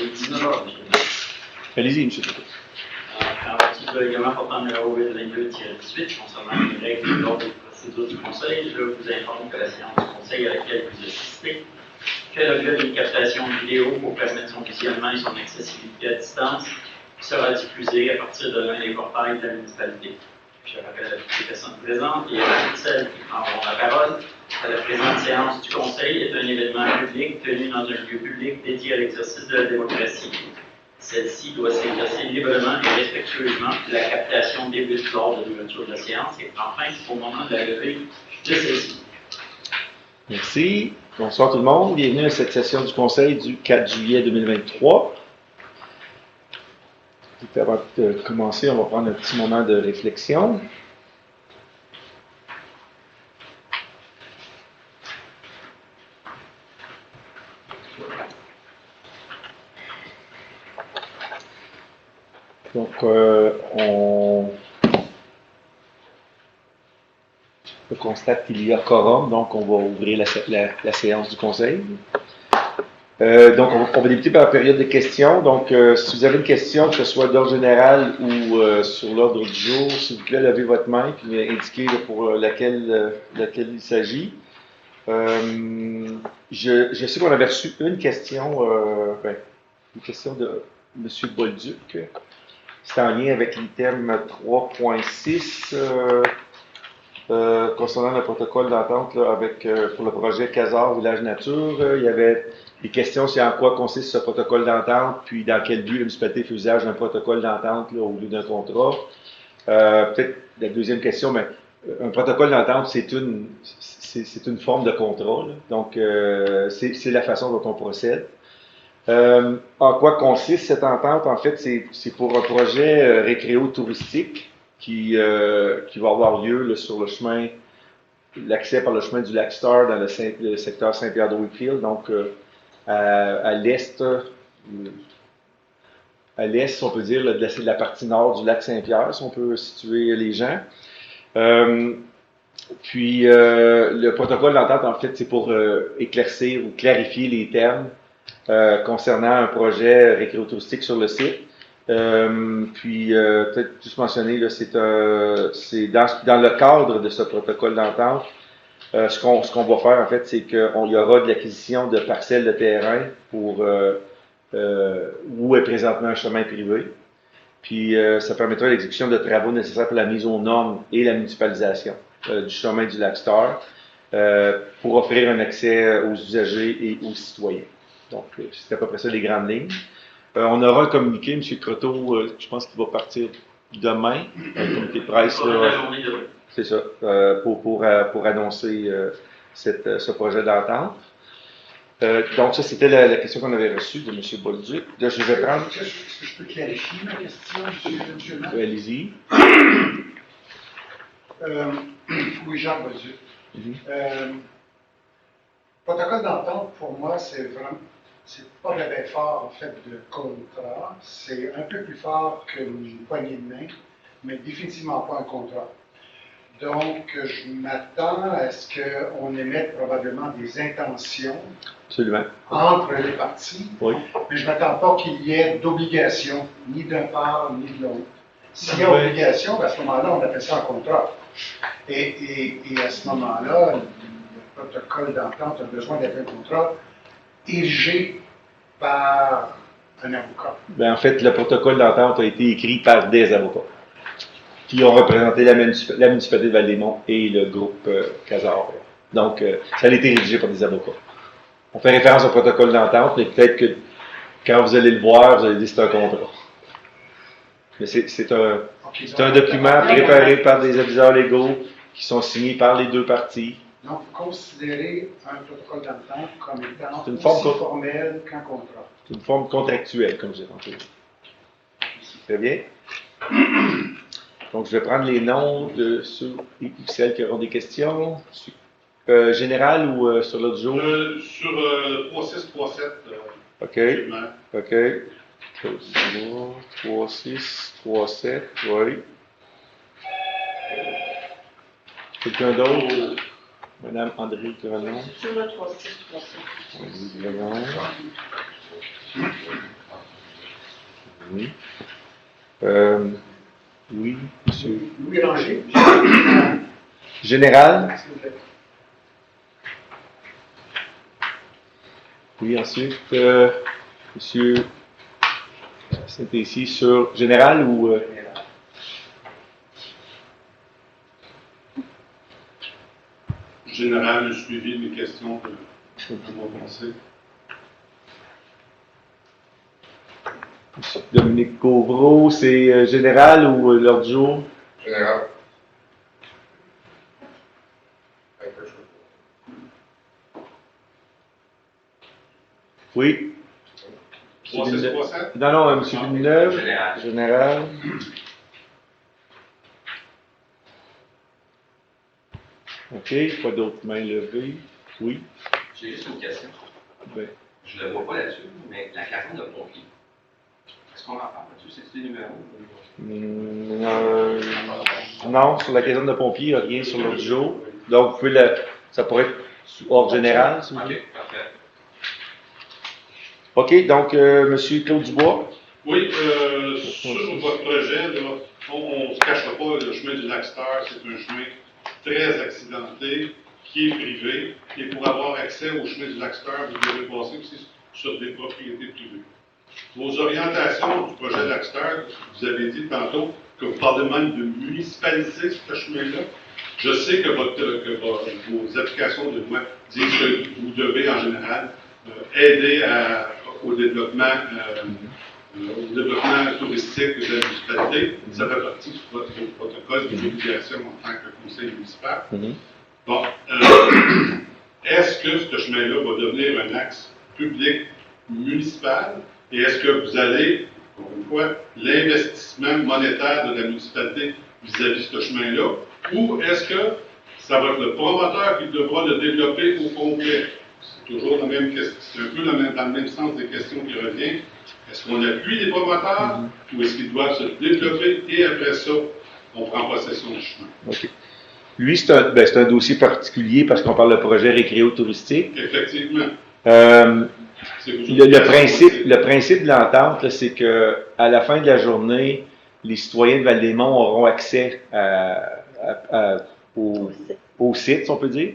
C'est 19 heures, monsieur le président. Allez-y, M. Trudeau. En vertu du règlement portant numéro 822-18 concernant les règles de l'ordre des procédures du Conseil, je vous informe que la séance du Conseil à laquelle vous assistez fait l'objet d'une captation vidéo pour permettre son visionnement et son accessibilité à distance, qui sera diffusée à partir de l'un des portails de la municipalité. Je rappelle à toutes les personnes présentes et à toutes celles qui prendront la parole que la présente séance du Conseil est un événement public tenu dans un lieu public dédié à l'exercice de la démocratie. Celle-ci doit s'exercer librement et respectueusement. La captation débute lors de l'ouverture de la séance et prend fin au moment de la levée de celle-ci. Merci. Bonsoir tout le monde. Bienvenue à cette session du Conseil du 4 juillet 2023. Avant de commencer, on va prendre un petit moment de réflexion. Donc, on constate qu'il y a quorum, donc on va ouvrir la séance du Conseil. Donc, on va débuter par la période de questions. Donc, si vous avez une question, que ce soit d'ordre général ou sur l'ordre du jour, s'il vous plaît, levez votre main et indiquez pour laquelle il s'agit. Je sais qu'on avait reçu une question de M. Bolduc. C'est en lien avec l'item 3.6 concernant le protocole d'entente pour le projet Casar Village Nature. Il y avait des questions sur en quoi consiste ce protocole d'entente, puis dans quel but la municipalité fait usage d'un protocole d'entente au lieu d'un contrat. Peut-être la deuxième question, mais un protocole d'entente, c'est une forme de contrat. Là. Donc, c'est la façon dont on procède. En quoi consiste cette entente? En fait, c'est pour un projet récréo-touristique qui va avoir lieu là, sur le chemin, l'accès par le chemin du lac Star dans le secteur Saint-Pierre-de-Wakefield, donc à l'est, si on peut dire, là, de la partie nord du lac Saint-Pierre, si on peut situer les gens. Puis, le protocole d'entente, en fait, c'est pour éclaircir ou clarifier les termes concernant un projet récréotouristique sur le site. Puis, peut-être juste mentionner, là, c'est dans le cadre de ce protocole d'entente, ce qu'on va faire, en fait, c'est qu'il y aura de l'acquisition de parcelles de terrain pour où est présentement un chemin privé. Puis, ça permettra l'exécution de travaux nécessaires pour la mise aux normes et la municipalisation du chemin du lac Star pour offrir un accès aux usagers et aux citoyens. Donc, c'est à peu près ça les grandes lignes. On aura un communiqué, M. Croteau, je pense qu'il va partir demain, un communiqué de presse. C'est ça, pour annoncer ce projet d'entente. Donc, ça, c'était la question qu'on avait reçue de M. Bolduc. Là, je vais prendre. Est-ce que je peux clarifier ma question, M. Matt? Allez-y. Oui, Jean Bolduc. Protocole d'entente, pour moi, c'est pas le fort, en fait, de contrat. C'est un peu plus fort qu'une poignée de main, mais définitivement pas un contrat. Donc, je m'attends à ce qu'on émette probablement des intentions Absolument. entre les parties, oui. Mais je ne m'attends pas qu'il y ait d'obligation, ni d'un part, ni de l'autre. S'il y a obligation, à ce moment-là, on appelle ça un contrat. Et à ce moment-là, le protocole d'entente a besoin d'être un contrat érigé par un avocat. Bien, en fait, le protocole d'entente a été écrit par des avocats qui ont représenté la municipalité de Val-des-Monts et le groupe Casar. Donc, ça a été rédigé par des avocats. On fait référence au protocole d'entente, mais peut-être que quand vous allez le voir, vous allez dire que c'est un contrat. Mais c'est un document préparé par des aviseurs légaux qui sont signés par les deux parties. Donc, vous considérez un protocole d'entente comme étant une forme aussi formel qu'un contrat. C'est une forme contractuelle, comme j'ai entendu. Très bien. Donc, je vais prendre les noms de ceux et celles qui auront des questions. Général ou sur l'autre jour? Sur 3637. OK. OK. 3637, oui. Quelqu'un d'autre? Madame André Grenon. Sur le 3637. Oui, Grenon. Oui. Oui, monsieur. Louis Ranger. Général. Oui, ensuite, monsieur, c'était ici sur général ou... Général, le suivi de mes questions de mon pensée. Monsieur Dominique Gauvreau, c'est général ou l'ordre du jour? Général. Oui. 3637? Non, non, monsieur Villeneuve. Général. Général. OK, pas d'autres mains levées. Oui. J'ai juste une question. Ben, Je ne le vois pas là-dessus, mais la caserne de pompiers. Est-ce qu'on en parle là-dessus? C'est-tu des numéros? non, sur la caserne de pompiers, il n'y a rien sur l'ordre du jour. Donc, vous pouvez ça pourrait être sous ordre général, si vous voulez. OK, parfait. OK, donc, monsieur Claude Dubois. Oui, sur votre projet, là, on ne se cachera pas, le chemin du Lac-Star, c'est un chemin très accidenté, qui est privé, et pour avoir accès au chemin du Lac-Star, vous devez passer aussi sur des propriétés privées. Vos orientations du projet Lac-Star, vous avez dit tantôt que vous parlez même de municipaliser ce chemin-là. Je sais que vos applications de loi disent que vous devez en général aider au développement touristique de la municipalité. Ça fait partie de votre protocole des obligations en tant que conseil municipal. Bon, est-ce que ce chemin-là va devenir un axe public municipal et est-ce que vous allez, encore une fois, l'investissement monétaire de la municipalité vis-à-vis de ce chemin-là ou est-ce que ça va être le promoteur qui devra le développer au complet? C'est toujours la même question, c'est un peu dans le même sens des questions qui reviennent. Est-ce qu'on appuie les promoteurs ou est-ce qu'ils doivent se développer et après ça, on prend possession du chemin? OK. Lui, c'est un dossier particulier parce qu'on parle de projet récréo-touristique. Effectivement. Le principe de l'entente, c'est que à la fin de la journée, les citoyens de Val-des-Monts auront accès au site, si on peut dire.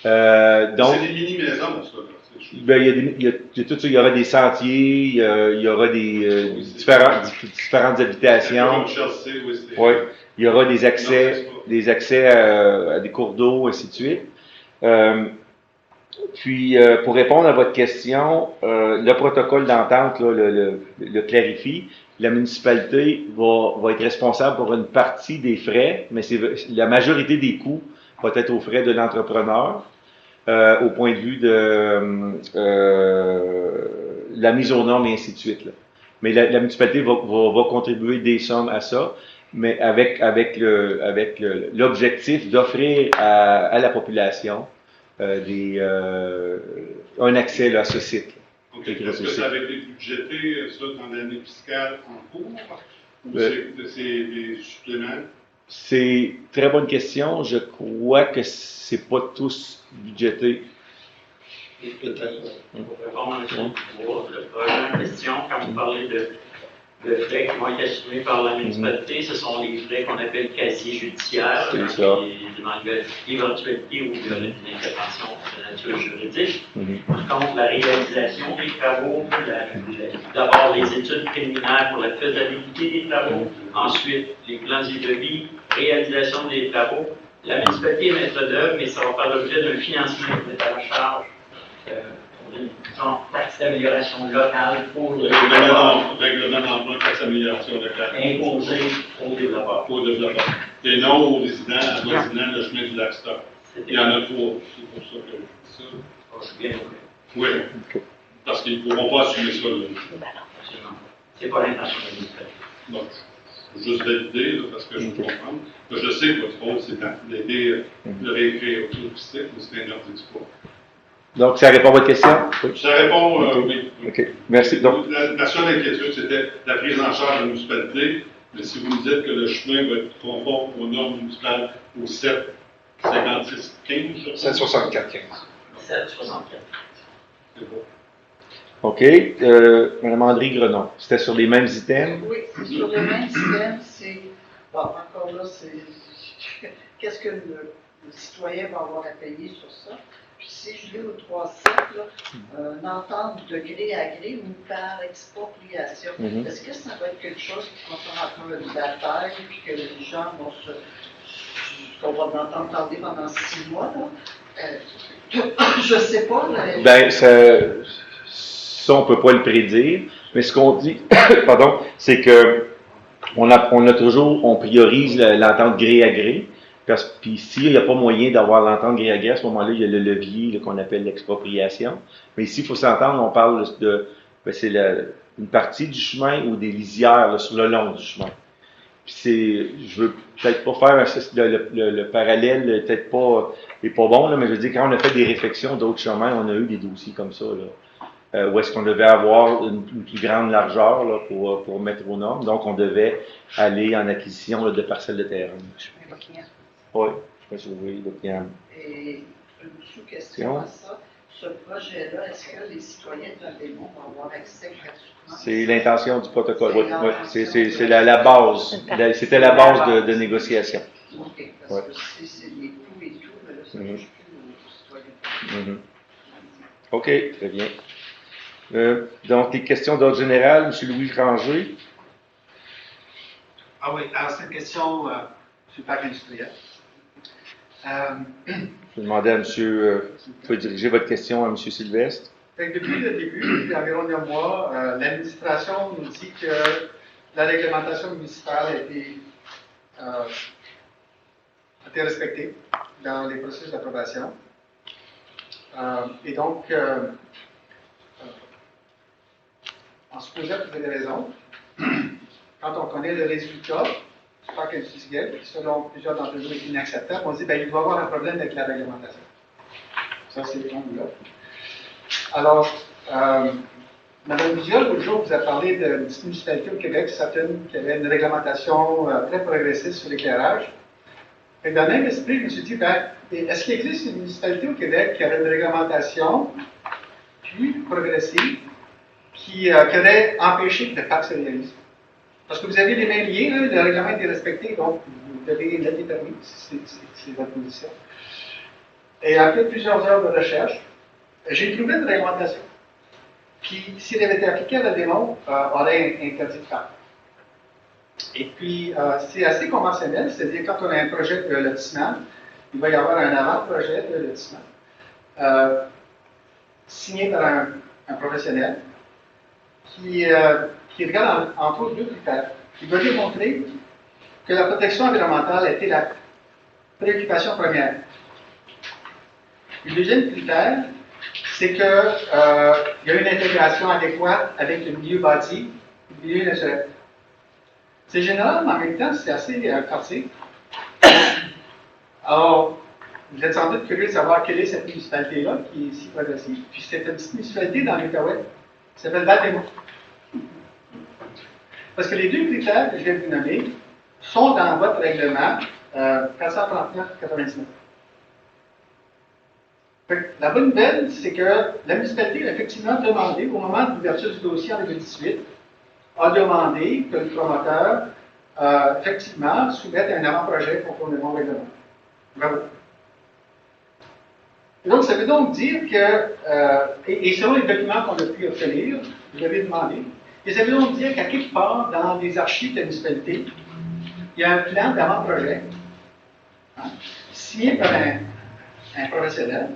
Donc, c'est des mini-maisons, ça. Ben, il y a tout ça. Il y aura des sentiers, il y aura des différentes habitations. Oui, il y aura des accès à des cours d'eau, ainsi de suite. Puis, pour répondre à votre question, le protocole d'entente le clarifie. La municipalité va être responsable pour une partie des frais, mais la majorité des coûts va être aux frais de l'entrepreneur. Au point de vue de la mise aux normes et ainsi de suite. Là. Mais la municipalité va contribuer des sommes à ça, mais avec l'objectif d'offrir à la population un accès là, à ce site. Okay. Est-ce que ça avait été budgété, ça, dans l'année fiscale en cours, ou c'est des suppléments? C'est une très bonne question. Je crois que c'est pas tous budgétés. Et pour répondre à M. Dubois, le projet en question, quand vous parlez de frais qui vont être assumés par la municipalité, ce sont les frais qu'on appelle casier judiciaire, dans l'éventualité où il y aurait une intervention de nature juridique. Par contre, la réalisation des travaux, d'abord les études préliminaires pour la faisabilité des travaux, ensuite les plans et devis, réalisation des travaux. La municipalité est maître d'œuvre, mais ça va faire l'objet d'un financement qui est à la charge. Une taxe d'amélioration locale pour le règlement d'emprunt, taxe d'amélioration locale. Imposé aux développeurs. Et non aux résidents, le chemin du Lac-Star. Il y en a 3, c'est pour ça que je dis ça. Je suis bien au Oui, parce qu'ils ne pourront pas assumer ça. Absolument. C'est pas l'intention de la municipalité. Donc, je veux juste valider, parce que je veux comprendre. Je sais que votre rôle, c'est d'aider le récréer touristique, mais c'est un ordre d'exploit. Donc, ça répond à votre question? Oui. Ça répond, oui. OK. Merci. Donc, la seule inquiétude, c'était la prise en charge de la municipalité. Mais si vous me dites que le chemin va être conforme aux normes municipales au 7,56,15, 7,64,15. 7,64. C'est bon. OK. Mme André Grenon, c'était sur les mêmes items? Oui, c'est sur le même système, c'est, bon, encore là, c'est, qu'est-ce que le citoyen va avoir à payer sur ça? Puis si je lis au 3.7, là, une entente de gré à gré ou par expropriation, est-ce que ça va être quelque chose qui va faire un peu de bataille, puis que les gens vont qu'on va entendre parler pendant 6 mois, là? Je sais pas, mais... Ben, ça, on peut pas le prédire, mais ce qu'on dit, pardon, c'est que on priorise l'entente gré à gré, puis s'il n'y a pas moyen d'avoir l'entente gré à gré, à ce moment-là, il y a le levier là, qu'on appelle l'expropriation. Mais ici, il faut s'entendre, on parle c'est une partie du chemin ou des lisières là, sur le long du chemin. Puis je veux peut-être pas faire le parallèle, peut-être pas, est pas bon, là, mais je veux dire, quand on a fait des réflexions d'autres chemins, on a eu des dossiers comme ça, là, où est-ce qu'on devait avoir une plus grande largeur là, pour mettre aux normes. Donc, on devait aller en acquisition là, de parcelles de terrain. Oui, je sais pas si vous voyez, Buckingham. Et une sous-question à ça, ce projet-là, est-ce que les citoyens de Vendémont vont avoir accès gratuitement? C'est l'intention du protocole, oui. C'est la base. C'était la base de négociation. OK, parce que si c'est les coûts et tout, mais là, ça ne touche plus aux citoyens. OK, très bien. Donc, les questions d'ordre général, M. Louis Ranger. Ah oui, alors c'est une question sur le parc industriel. Je vais demander à M. Vous pouvez diriger votre question à M. Sylvestre. Depuis le début, depuis environ 2 mois, l'administration nous dit que la réglementation municipale a été respectée dans les processus d'approbation. Et donc, en supposant que vous avez raison, quand on connaît le résultat du parc industriel, qui selon plusieurs d'entre nous est inacceptable, on se dit qu'il doit y avoir un problème avec la réglementation. Ça, c'est le là. Alors, Mme Biziol, l'autre jour, vous a parlé d'une municipalité au Québec, Sutton, qui avait une réglementation très progressiste sur l'éclairage. Et dans le même esprit, je me suis dit, est-ce qu'il existe une municipalité au Québec qui aurait une réglementation plus progressive qui aurait empêché que le parc se réalise? Parce que vous avez les mêmes liens, le règlement est respecté, donc vous devez le déterminer, c'est votre position. Et après plusieurs heures de recherche, j'ai trouvé une réglementation qui, s'il avait été appliqué à la démon, aurait interdit de faire. Et puis, c'est assez conventionnel, c'est-à-dire quand on a un projet de lotissement, il va y avoir un avant-projet de lotissement signé par un professionnel qui regarde entre autres 2 critères. Il doit démontrer que la protection environnementale était la préoccupation première. Le deuxième critère, c'est qu'il y a une intégration adéquate avec le milieu bâti, le milieu naturel. C'est général, mais en même temps, c'est assez forcé. Alors, vous êtes sans doute curieux de savoir quelle est cette municipalité-là qui est si progressive. Puis c'est une petite municipalité dans l'Outaouais qui s'appelle Val-des-Monts. Parce que les 2 critères que je viens de vous nommer sont dans votre règlement 439-99. La bonne nouvelle, c'est que la municipalité a effectivement demandé, au moment de l'ouverture du dossier en 2018, a demandé que le promoteur, effectivement, soumette un avant-projet conformément au règlement. Bravo. Et donc, ça veut donc dire que, et selon les documents qu'on a pu obtenir, vous l'avez demandé, et ça veut donc dire qu'à quelque part, dans les archives de la municipalité, il y a un plan d'avant-projet, signé par un professionnel,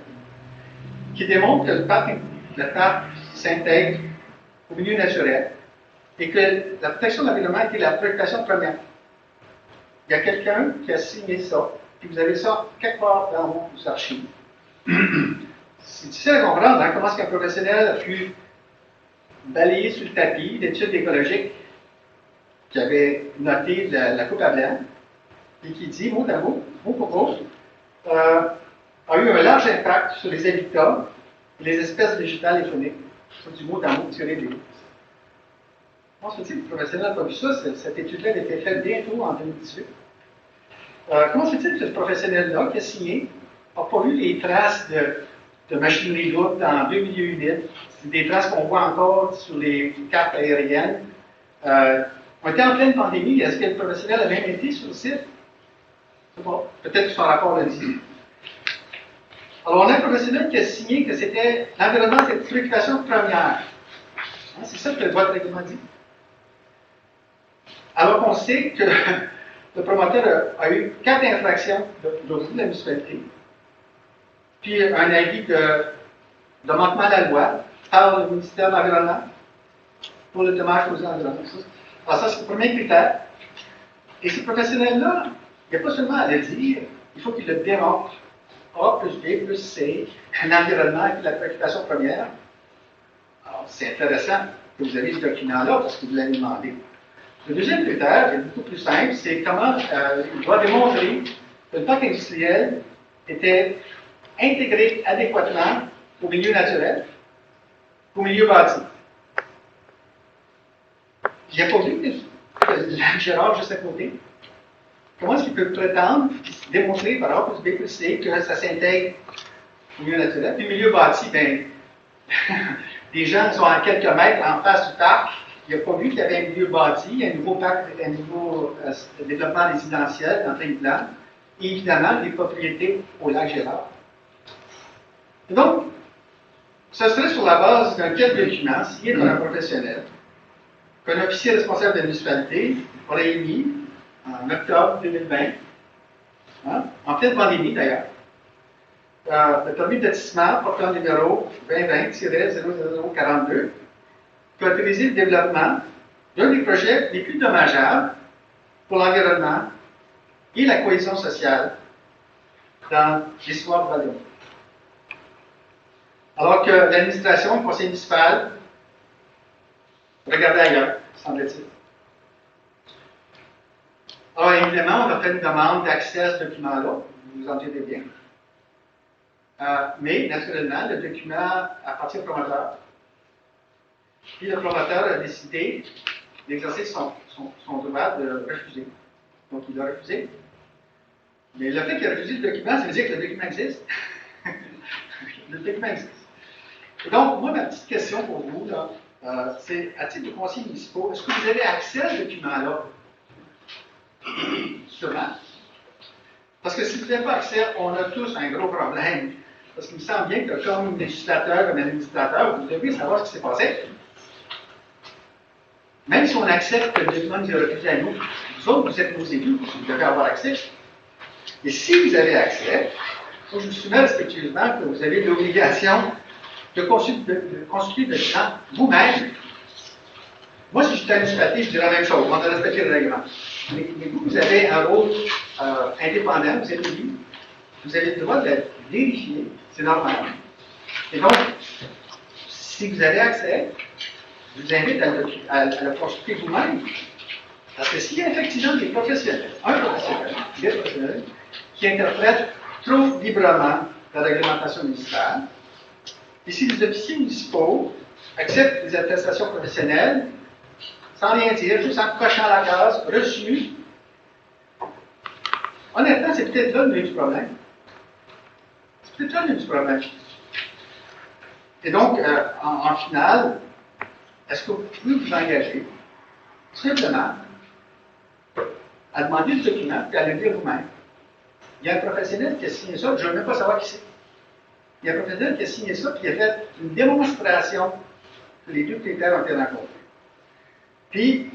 qui démontre que le parc s'intègre au milieu naturel et que la protection de l'environnement était la préoccupation première. Il y a quelqu'un qui a signé ça, puis vous avez ça quelque part dans vos archives. C'est difficile à comprendre, comment est-ce qu'un professionnel a pu balayer sur le tapis l'étude écologique qui avait noté la coupe à blanc, et qui dit, mot à mot, mot pour mot, a eu un large impact sur les habitats et les espèces végétales et fauniques. C'est du mot à mot tiré des livres. Comment se fait-il que le professionnel n'a pas vu ça? Cette étude-là a été faite bientôt en 2018. Comment se fait-il que ce professionnel-là qui a signé n'a pas vu les traces de de machinerie lourde dans 2 milieux humides. C'est des traces qu'on voit encore sur les cartes aériennes. On était en pleine pandémie. Est-ce que le professionnel a même été sur le site? Je sais pas. Peut-être que son rapport le dit. Alors, on a un professionnel qui a signé que c'était l'environnement, c'est une préoccupation première. Hein, c'est ça que votre règlement dit. Alors qu'on sait que le promoteur a eu 4 infractions de la municipalité, puis un avis de manquement à la loi par le ministère de l'Environnement pour le dommage causé à l'environnement. Alors ça, c'est le premier critère. Et ce professionnel-là, il n'y a pas seulement à le dire, il faut qu'il le démontre. A plus B plus C, un environnement est la préoccupation première. Alors, c'est intéressant que vous avez ce document-là parce que vous l'avez demandé. Le deuxième critère est beaucoup plus simple, c'est comment il doit démontrer que le parc industriel était intégré adéquatement au milieu naturel, au milieu bâti. Il n'y a pas vu que Gérard juste à côté. Comment est-ce qu'il peut prétendre, démontrer par A plus B plus C que ça s'intègre au milieu naturel? Puis le milieu bâti, bien, des gens sont à quelques mètres en face du parc. Il n'a pas vu qu'il y avait un milieu bâti, un nouveau parc, un nouveau développement résidentiel dans plein plan, et évidemment des propriétés au lac Gérard. Et donc, ce serait sur la base d'un tel document signé par un professionnel qu'un officier responsable de la municipalité aurait émis en octobre 2020, hein, en pleine pandémie d'ailleurs, le permis de lotissement portant le numéro 2020-00042 qui a autorisé le développement d'un des projets les plus dommageables pour l'environnement et la cohésion sociale dans l'histoire de Val-d'Or. Alors que l'administration, le conseil municipal, regardait ailleurs, semble-t-il. Alors, évidemment, on a fait une demande d'accès à ce document-là, vous vous en doutez bien. Mais, naturellement, le document appartient au promoteur. Puis le promoteur a décidé d'exercer son droit de refuser. Donc, il a refusé. Mais le fait qu'il a refusé le document, ça veut dire que le document existe. Le document existe. Et donc, moi, ma petite question pour vous, là, c'est, à titre de conseiller municipal, est-ce que vous avez accès à ce document-là? Sûrement. Parce que si vous n'avez pas accès, on a tous un gros problème. Parce qu'il me semble bien que comme législateur, comme administrateur, vous devez savoir ce qui s'est passé. Même si on accepte que le document nous est refusé à nous, vous autres, vous êtes nos élus, vous devez avoir accès. Et si vous avez accès, je vous soumets respectueusement que vous avez l'obligation de consulter le document vous-même. Moi, si j'étais administratif, je dirais la même chose, on doit respecter le règlement. Mais vous avez un rôle indépendant, vous êtes élu, vous avez le droit de vérifier, c'est normal. Et donc, si vous avez accès, je vous invite à le consulter vous-même. Parce que s'il y a effectivement des professionnels, des professionnels, qui interprètent trop librement la réglementation municipale, et si les officiers municipaux acceptent les attestations professionnelles, sans rien dire, juste en cochant la case, reçu, honnêtement, c'est peut-être là le nœud du problème. C'est peut-être là le nœud du problème. Et donc, en finale, est-ce que vous pouvez vous engager simplement à demander le document et à le lire vous-même? Il y a un professionnel qui a signé ça, je ne veux même pas savoir qui c'est. Il y a un professionnel qui a signé ça, qui a fait une démonstration que les deux critères ont été rencontrés. Puis,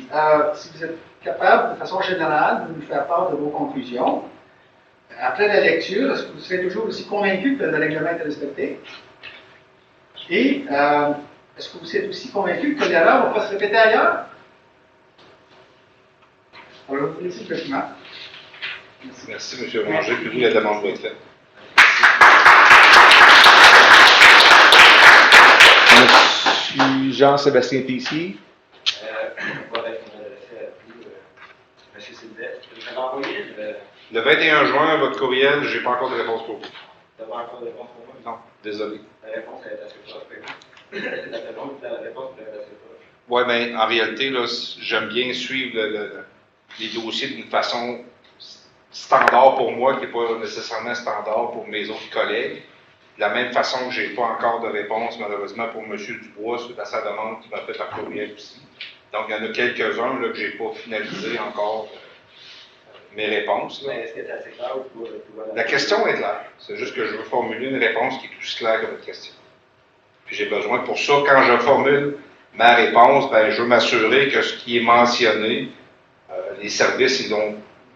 si vous êtes capable, de façon générale, de nous faire part de vos conclusions, après la lecture, est-ce que vous serez toujours aussi convaincu que le règlement est respecté? Et est-ce que vous êtes aussi convaincu que l'erreur ne va pas se répéter ailleurs? Alors, je vais vous laisser le document. Merci, M. Ranger. Puis vous, la demande va être faite. Monsieur Jean-Sébastien Tessier. Voilà, on a fait appeler M. Sylvestre. Je vais envoyer Le 21 juin, votre courriel, je n'ai pas encore de réponse pour vous. T'as pas encore de réponse pour moi? Non, désolé. La réponse est assez proche. La réponse est assez proche. Oui, bien, en réalité, là, j'aime bien suivre les dossiers d'une façon standard pour moi, qui n'est pas nécessairement standard pour mes autres collègues. De la même façon que je n'ai pas encore de réponse, malheureusement, pour M. Dubois, suite à sa demande qui m'a fait par courriel aussi. Donc, il y en a quelques-uns là, que je n'ai pas finalisé encore mes réponses. Là. Mais est-ce que c'est assez clair ou tu vois La question est claire. C'est juste que je veux formuler une réponse qui est aussi claire que votre question. Puis j'ai besoin, pour ça, quand je formule ma réponse, ben, je veux m'assurer que ce qui est mentionné, les services, ils l'ont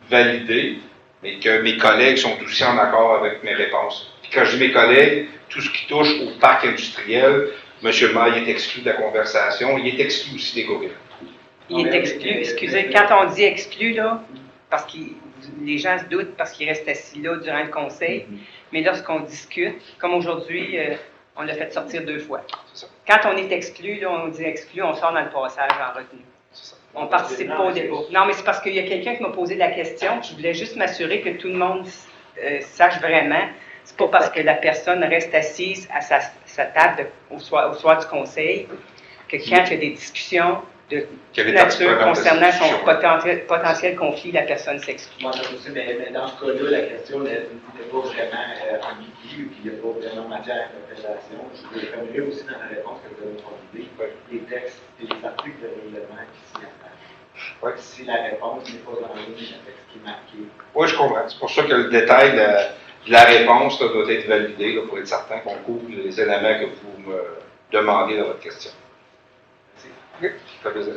validé, mais que mes collègues sont aussi en accord avec mes réponses. Puis quand je dis mes collègues, tout ce qui touche au parc industriel, M. le maire, il est exclu de la conversation, il est exclu aussi des gouverneurs. Il est exclu. Excusez, quand on dit exclu, là, parce que les gens se doutent parce qu'ils restent assis là durant le conseil, mais lorsqu'on discute, comme aujourd'hui, on l'a fait sortir 2 fois. Quand on est exclu, là, on dit exclu, on sort dans le passage en retenue. On ne participe pas au débat. Non, mais c'est parce qu'il y a quelqu'un qui m'a posé la question, je voulais juste m'assurer que tout le monde sache vraiment. C'est pas parce que la personne reste assise à sa table au soir du conseil que quand il y a des discussions de toute nature concernant son potentiel conflit, la personne s'exclut. Moi, je sais, mais dans ce cas-là, la question n'est pas vraiment ambiguë ou qu'il n'y a pas vraiment matière d'interprétation. Je voulais formuler aussi dans la réponse que vous avez formulée les textes et les articles de règlement qui s'y attachent. Ouais. Si la réponse n'est pas en ligne avec ce qui est marqué. Oui, je comprends. C'est pour ça que le détail de la réponse là, doit être validé là, pour être certain qu'on couvre les éléments que vous me demandez dans votre question. Oui, ça fait plaisir.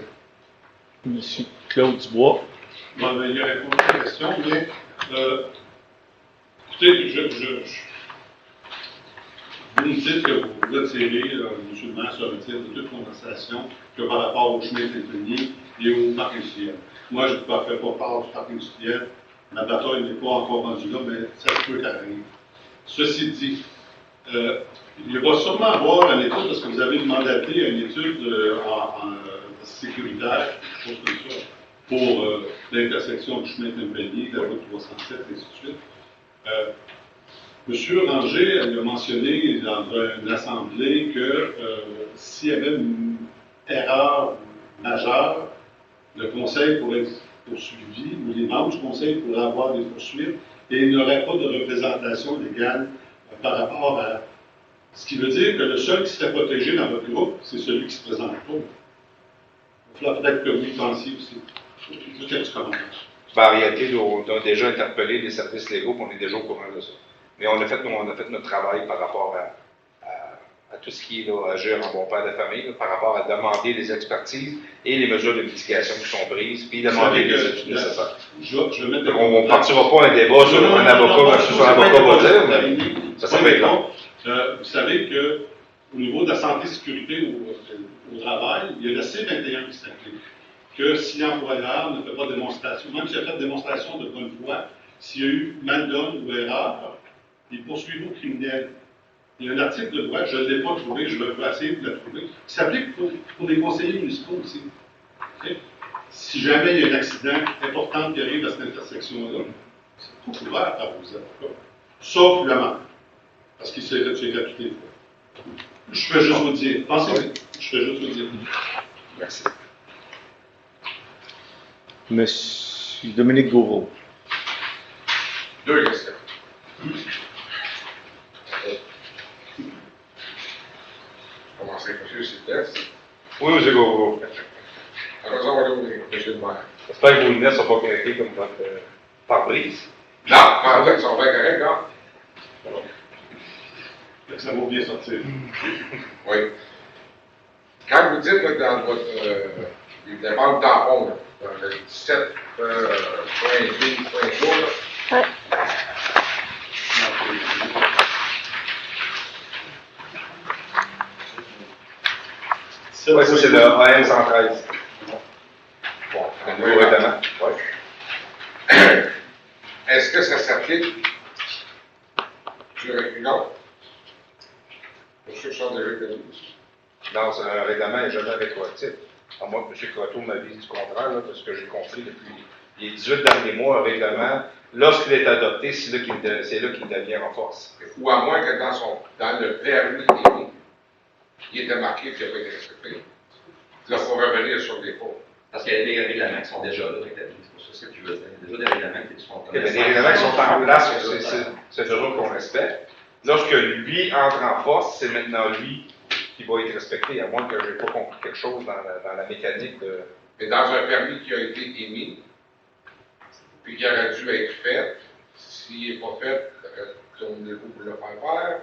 Monsieur Claude Dubois. Bon, ben, il a répondu à la question, mais écoutez, vous me dites que vous retirez, M. le maire se retire de toute conversation que par rapport au chemin Saint-Denis et au parc industriel. Moi, je ne fais pas part du parc industriel. Ma bataille n'est pas encore rendue là, mais ça peut arriver. Ceci dit, il va sûrement avoir une étude, parce que vous avez mandaté une étude en sécuritaire, chose comme ça, pour l'intersection du chemin Saint-Denis, de la route 307, et ainsi de suite. M. Ranger a mentionné dans une assemblée que s'il y avait une erreur majeure, le conseil pourrait être poursuivi, ou les membres du conseil pourraient avoir des poursuites, et il n'y aurait pas de représentation légale par rapport à. Ce qui veut dire que le seul qui serait protégé dans votre groupe, c'est celui qui ne se présente pas. Il faudra peut-être que vous y pensiez aussi. Juste un petit commentaire. Ben, en réalité, on a déjà interpellé les services légaux, puis on est déjà au courant de ça. Mais on a fait notre travail par rapport à tout ce qui est là, agir en bon père de famille, là, par rapport à demander les expertises et les mesures de mitigation qui sont prises, puis demander les études nécessaires. On ne partira pas un débat sur un avocat, sur un avocat va dire, mais ça va être long. Vous savez qu'au niveau de la santé et sécurité au travail, il y a le C21 qui s'applique. Que si l'employeur ne fait pas de démonstration, même s'il a fait de démonstration de bonne foi, s'il y a eu mal-donne ou erreur, il poursuit au criminel. Il y a un article de droit, je ne l'ai pas trouvé, je vais essayer de le trouver, qui s'applique pour les conseillers municipaux aussi. Okay? Si jamais il y a un accident important qui arrive à cette intersection-là, c'est pas couvert par vos avocats. Sauf le maire. Parce qu'il s'est retiré toutes les fois. Je fais juste vous dire. Pensez-y. Je fais juste vous dire. Merci. Monsieur Dominique Gauvreau. 2 questions. Je commence avec M. Sylvestre. Oui, M. Gauvreau. Alors, on va aller au M. le maire. J'espère que vos lunettes ne sont pas craquées comme votre pare-brise. Non, en fait, ils sont bien corrects, non? Ça va bien sortir. Oui. Quand vous dites là, dans votre évidemment le tampon, là, dans le 17.8, jour, là. Oui, ça c'est le AM 113. Bon, un nouveau règlement. Oui. Est-ce que ça s'applique sur une autre? Pour ceux qui sont déjà connus. Non, c'est un règlement n'est jamais rétroactif. À moins que M. Croteau m'avise du contraire, là, parce que j'ai compris depuis les 18 derniers mois, un règlement, lorsqu'il est adopté, c'est là qu'il devient en force. Ou à moins que dans le permis il était marqué qu'il n'a pas été respecté. Là, il faut revenir sur le dépôt. Parce qu'il y a des règlements qui sont déjà là établis. C'est pour ça que je veux dire. Il y a déjà des règlements qui sont Les règlements qui sont en place, c'est toujours qu'on respecte. Lorsque lui entre en force, c'est maintenant lui qui va être respecté, à moins que je n'ai pas compris quelque chose dans la mécanique de... Mais dans un permis qui a été émis, puis qui aurait dû être fait, s'il n'est pas fait, tournez-vous pour le faire faire.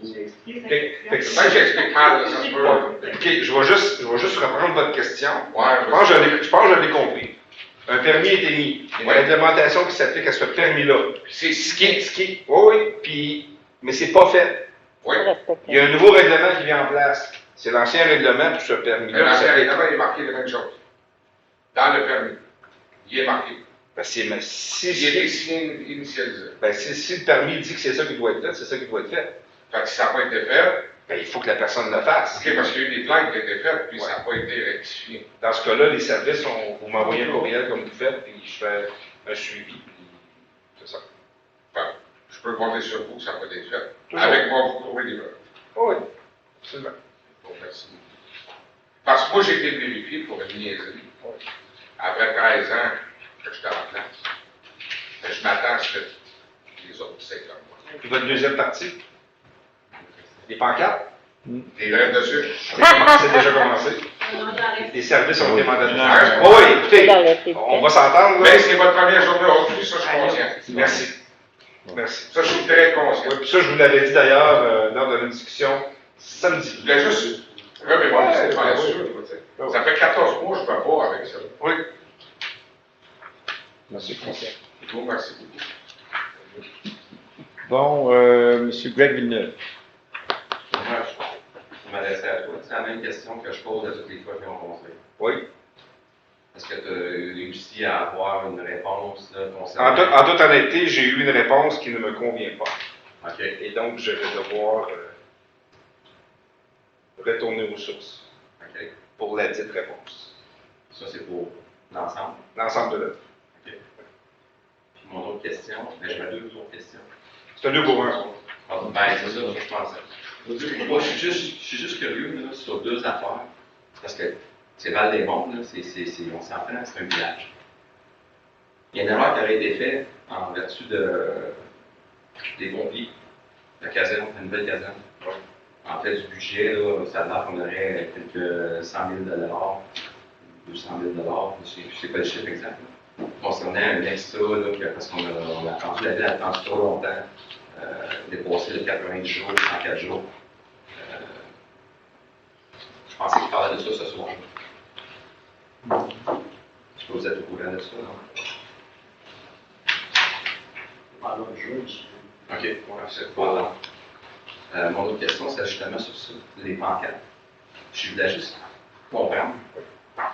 J'explique mal, ça se peut. OK, je vais juste reprendre votre question. Ouais, Je pense que je l'ai compris. Un permis est émis. Il y a une réglementation qui s'applique à ce permis-là. C'est Oui, mais c'est pas fait. Oui. Il y a un nouveau règlement qui vient en place. C'est l'ancien règlement pour ce permis-là. Mais l'ancien règlement, il est marqué la même chose. Dans le permis. Il est marqué. Ben, si Il est signé initialisé. si le permis dit que c'est ça qui doit être fait, c'est ça qui doit être fait. Fait que si ça n'a pas été fait, Ben, il faut que la personne le fasse. OK, parce qu'il y a eu des plaintes qui ont été faites, puis Ouais. ça n'a pas été rectifié. Dans ce cas-là, les services, vous m'envoyez un courriel comme vous faites, puis je fais un suivi, puis c'est ça. Fait que je peux compter sur vous que ça n'a pas été fait. Toujours. Avec moi, vous trouvez des preuves. Oui, absolument. Bon, merci. Parce que moi, j'ai été vérifié pour une niaiserie. Après 13 ans que j'étais en place. Mais je m'attends à ce que les autres c'est comme moi. Puis votre deuxième partie, les pancartes, Les grèves de sucre. c'est déjà commencé. Les services ont été mandatés. Ouais. Oh oui, écoutez, on va s'entendre. Mais là. c'est votre première journée aujourd'hui, ça, je suis conscient. Merci. Merci. Ça, je suis très conscient. Oui, puis ça, je vous l'avais dit d'ailleurs lors de la discussion samedi. Je voulais juste remémoriser, Ouais, faire ouais, sûr. ouais. Tu sais. Ça fait 14 mois que je me bats avec ça. Oui. Merci, François. Je vous remercie beaucoup. Bon, M. Greg Villeneuve. Moi, je m'adressais à toi. C'est la même question que je pose à toutes les fois qu'ils ont rencontré. Oui. Est-ce que tu as réussi à avoir une réponse là, En concernant... toute honnêteté, j'ai eu une réponse qui ne me convient pas. OK. Et donc, je vais devoir retourner aux sources OK. pour la dite réponse. Ça, c'est pour l'ensemble. L'ensemble de l'œuvre. OK. Puis mon autre question, ben, j'avais deux autres questions. C'est un 2 pour 1. Ah, ben, c'est ça que je pensais. Moi, je suis juste curieux là, sur deux affaires. Parce que c'est Val-des-Monts, là, on s'entend, c'est un village. Il y a une erreur qui aurait été faite en vertu des pompiers, la caserne, la nouvelle caserne. En fait, du budget, là, ça a l'air qu'on aurait quelques 100 000 200 000 je sais pas le chiffre exact. Là. Concernant un extra, là, parce qu'on a attendu, la ville a attendu trop longtemps, dépassé de 90 jours, 104 jours. Je pensais qu'il parlait de ça ce soir. Je sais pas si vous êtes au courant de ça, non? Pendant le jeu, OK, ouais, c'est pas là. Mon autre question, c'est justement sur ça, les pancartes. Je voulais juste comprendre.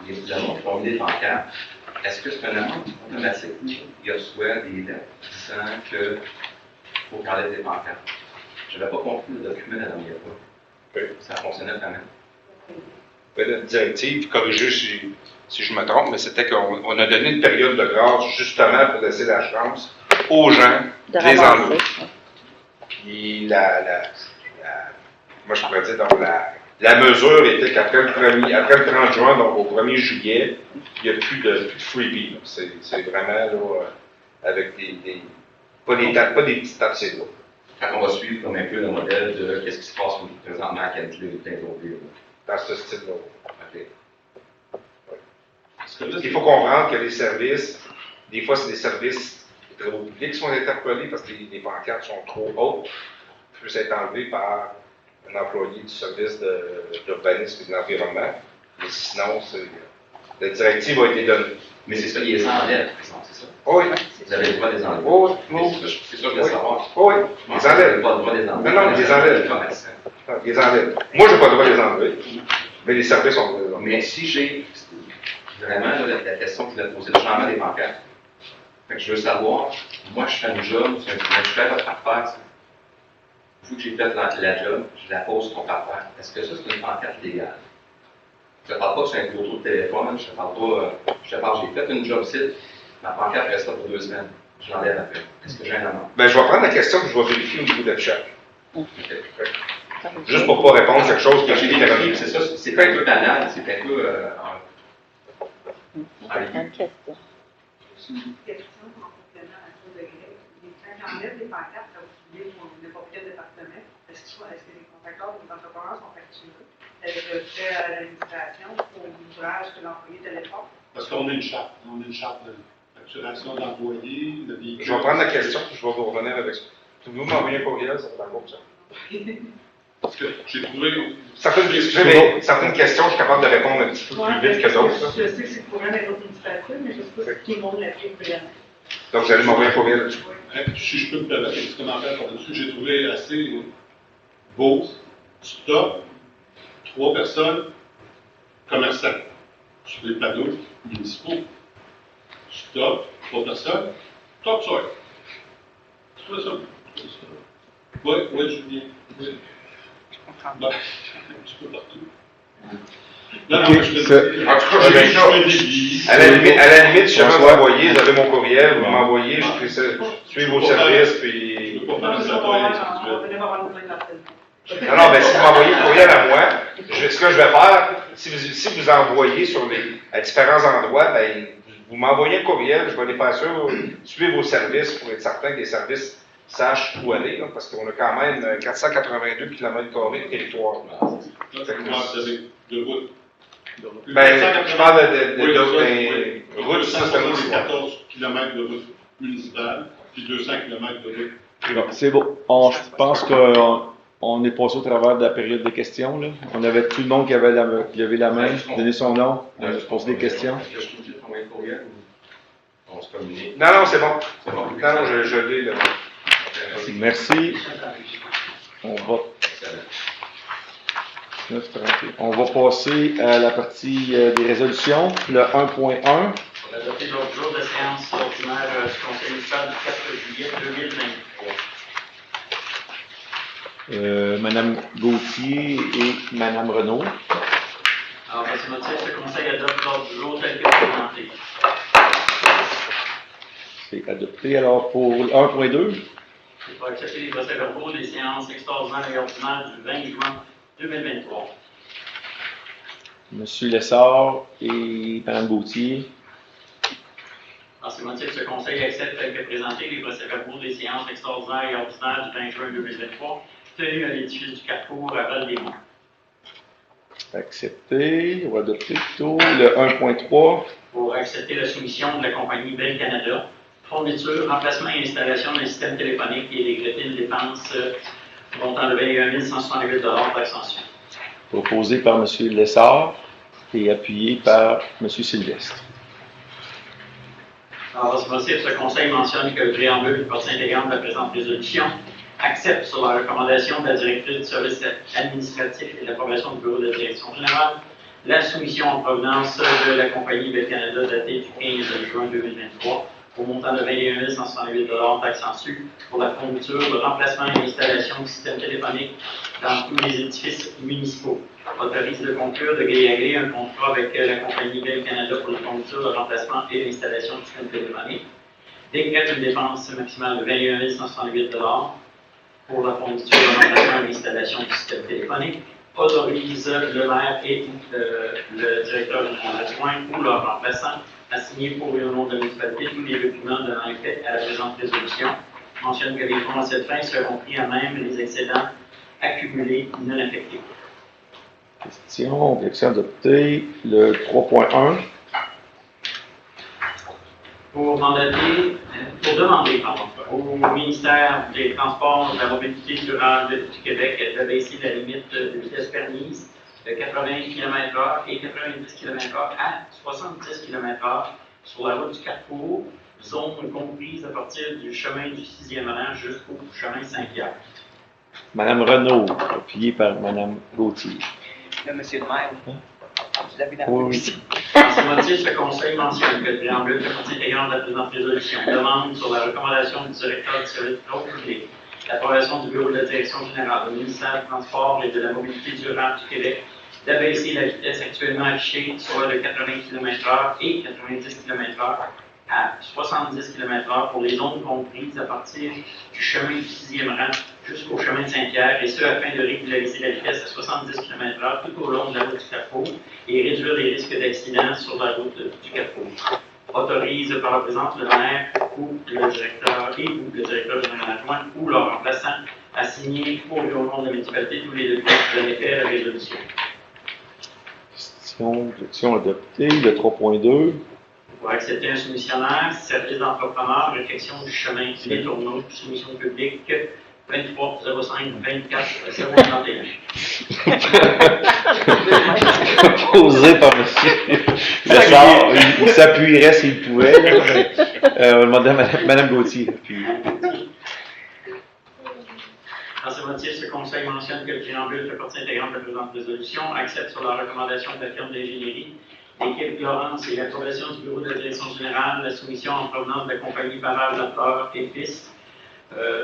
Les amants qui ont mis des pancartes, est-ce que c'est un amant automatique? Il reçoit des lettres disant qu'il faut qu'on enlève des pancartes. Je n'avais pas compris le document la dernière fois. Oui. Ça fonctionnait vraiment. La directive, corrigez si je me trompe, mais c'était qu'on a donné une période de grâce justement pour laisser la chance aux gens de les enlever. Puis moi je pourrais dire, donc la mesure était qu'après après le 30 juin, donc au 1er juillet, il n'y a plus de freebie. C'est vraiment là, avec pas des petites tapes, c'est là. Quand on va suivre comme un peu le modèle de qu'est-ce qui se passe présentement à Cantley et Plainville. Dans ce style-là. OK. Il faut comprendre que les services, des fois, c'est des services des travaux publics qui sont interpellés parce que les pancartes sont trop hautes, peuvent être enlevées par un employé du service d'urbanisme et de l'environnement. Mais sinon, la directive a été donnée. Mais c'est ça, il les enlève, par exemple, c'est ça? Oui. Vous avez le droit de les enlever. Oui, C'est ça que je voulais savoir. oui. Je Ils pensais que vous enlèvent. n'avez pas le droit de les enlever. Non, ils les enlèvent. Les commerçants. Ils les enlèvent. Moi, je n'ai pas le droit de les enlever, mais les services ont le droit de les enlever. Mais si j'ai vraiment là, la question que vous avez posée, le changement des pancartes, fait que je veux savoir, moi je fais un job, je fais votre affaire, ça. Vu que j'ai fait la job, je la pose sur ton affaire. Est-ce que ça c'est une pancarte légale? Je ne parle pas sur un photo de téléphone, je ne parle pas, j'ai fait une job site, ma pancarte reste là pour 2 semaines, je l'enlève après. Est-ce que j'ai un amende? Ben, je vais prendre la question que je vais vérifier au niveau de chaque. OK. Juste pour ne pas répondre à quelque chose qui Quand a j'ai été vérifié, c'est ça, c'est pas un peu banal, c'est un peu Une question. Une question en complément à la cour de grève. Les temps ils enlèvent les pancartes à outiller pour n'importe quel département, est-ce que les contracteurs ou les entrepreneurs sont facturés avec le frais à l'administration pour l'ouvrage que l'employé téléphone? Parce qu'on a une charte. On a une charte de facturation d'employés, de véhicules. Je vais prendre la question, je vais vous revenir avec ça. Pouvez-vous m'envoyer un courriel, ça va être ça. Parce que j'ai trouvé. Certaines questions, je suis capable de répondre un petit peu plus vite que d'autres. Je sais que c'est pour un des autres municipalités, mais je ne sais pas si tout le monde l'applique vraiment. Donc, vous allez m'envoyer un courriel. Si je peux me permettre un petit commentaire par-dessus, j'ai trouvé assez beau, stop, 3 personnes commerçants sur les panneaux municipaux. Stop, 3 personnes, top soil. Tu trouves ça? Oui, Julien. Oui. Bon, un petit peu partout. Non, Ok, je te à la limite, si jamais vous m'envoyez, vous avez mon courriel, vous m'envoyez, je suis vos services, puis... On va venir avoir une plainte d'appel. Non, mais si vous m'envoyez le courriel à moi, ce que je vais faire, si vous envoyez sur à différents endroits, ben, vous m'envoyez un courriel, je vais aller faire ça, suivre vos services pour être certain que les services sachent où aller, là, parce qu'on a quand même 482 km² de territoire. de route. Ben, je parle de route, ça c'est un autre 14 km de route municipale, puis 200 km de route. Bon, c'est bon. Je pense qu'on est passé au travers de la période des questions. Là. On avait tout le monde qui avait levé la main, donné son nom, on a posé des questions. Est-ce que je peux envoyer un courriel ou on se communique? Non, c'est bon. C'est bon. Non, je l'ai là. Merci. On va. On va passer à la partie des résolutions, le 1.1. On a adopté l'autre jour de séance ordinaire du Conseil municipal du 4 juillet 2023. Madame Gauthier et Madame Renaud. Alors, par ce motif, le Conseil adopte l'ordre du jour tel que présenté. C'est adopté. Alors, pour le 1.2. Il faut accepter les procès-verbaux des séances extraordinaires et ordinaires du 20 juin 2023. Monsieur Lessard et Madame Gauthier. Par ce motif, ce Conseil accepte tel que présenté les procès-verbaux des séances extraordinaires et ordinaires du 20 juin 2023 tenues à l'édifice du Carrefour à Val-des-Monts. Accepté. On va adopter plutôt le 1.3. Pour accepter la soumission de la compagnie Bell Canada, fourniture, remplacement et installation d'un système téléphonique et décréter une dépense montant de 21 168 d'Axtension. Proposé par M. Lessard et appuyé par M. Sylvestre. Alors, à ce motif, ce Conseil mentionne que le préambule du partie intégrante de la présente résolution accepte sur la recommandation de la directrice du service administratif et de l'approbation du bureau de la direction générale la soumission en provenance de la compagnie Bell Canada datée du 15 juin 2023 au montant de 21 168 d'Axtension pour la fourniture, le remplacement et l'installation du système téléphonique dans tous les édifices municipaux. Autorise de conclure de gré à gré un contrat avec la compagnie Bell Canada pour la fourniture, le remplacement et l'installation du système téléphonique. Décrète une dépense maximale de 21 168 pour la fourniture, le remplacement et l'installation du système téléphonique. Autorise le maire et le directeur adjoint ou leur remplaçant à signer pour et au nom de la municipalité tous les documents donnant effet à la présente résolution. Mentionne que les fonds à cette fin seront pris à même les excédents accumulés non affectés. Question, objection adoptée. Le 3.1. Pour demander au ministère des Transports, de la Mobilité durable du Québec d'abaisser la limite de vitesse permise de 80 km/h et 90 km/h à 70 km/h sur la route du Carrefour, zone comprise à partir du chemin du 6e rang jusqu'au chemin Saint-Pierre. Madame Renaud, appuyée par Madame Gauthier. Là, monsieur le maire, vous l'avez dans Oui. Par ce motif, le Conseil mentionne que le préambule de la partie intégrante de la présente résolution demande, sur la recommandation du directeur du service de l'ordre public, l'approbation du bureau de la direction générale, du ministère du Transport et de la Mobilité durable du Québec, d'abaisser la vitesse actuellement affichée, soit de 80 km/h et 90 km/h, à 70 km/h pour les zones comprises à partir du chemin du 6e rang jusqu'au chemin de Saint-Pierre, et ce afin de régulariser la vitesse à 70 km/h tout au long de la route du Carrefour et réduire les risques d'accidents sur la route du Carrefour. Autorise par la présente le maire ou le directeur ou le directeur général adjoint ou leur remplaçant à signer pour et au nom de la municipalité tous les documents qui donnent effet à la résolution. Objection adoptée. Le 3.2. Pour accepter un soumissionnaire, service d'entrepreneur, réfection du chemin, les tourneaux, soumission publique, 23 05 24 031. Posé par monsieur Lessard. Il s'appuierait s'il pouvait. Là. Madame Gauthier. Puis... Dans ce motif, ce conseil mentionne que le préambule fait partie intégrante de la présente résolution, accepte sur la recommandation de la firme d'ingénierie l'équipe Laurence et l'approbation du bureau de la direction générale la soumission en provenance de la compagnie Barrage Lafleur et Fils,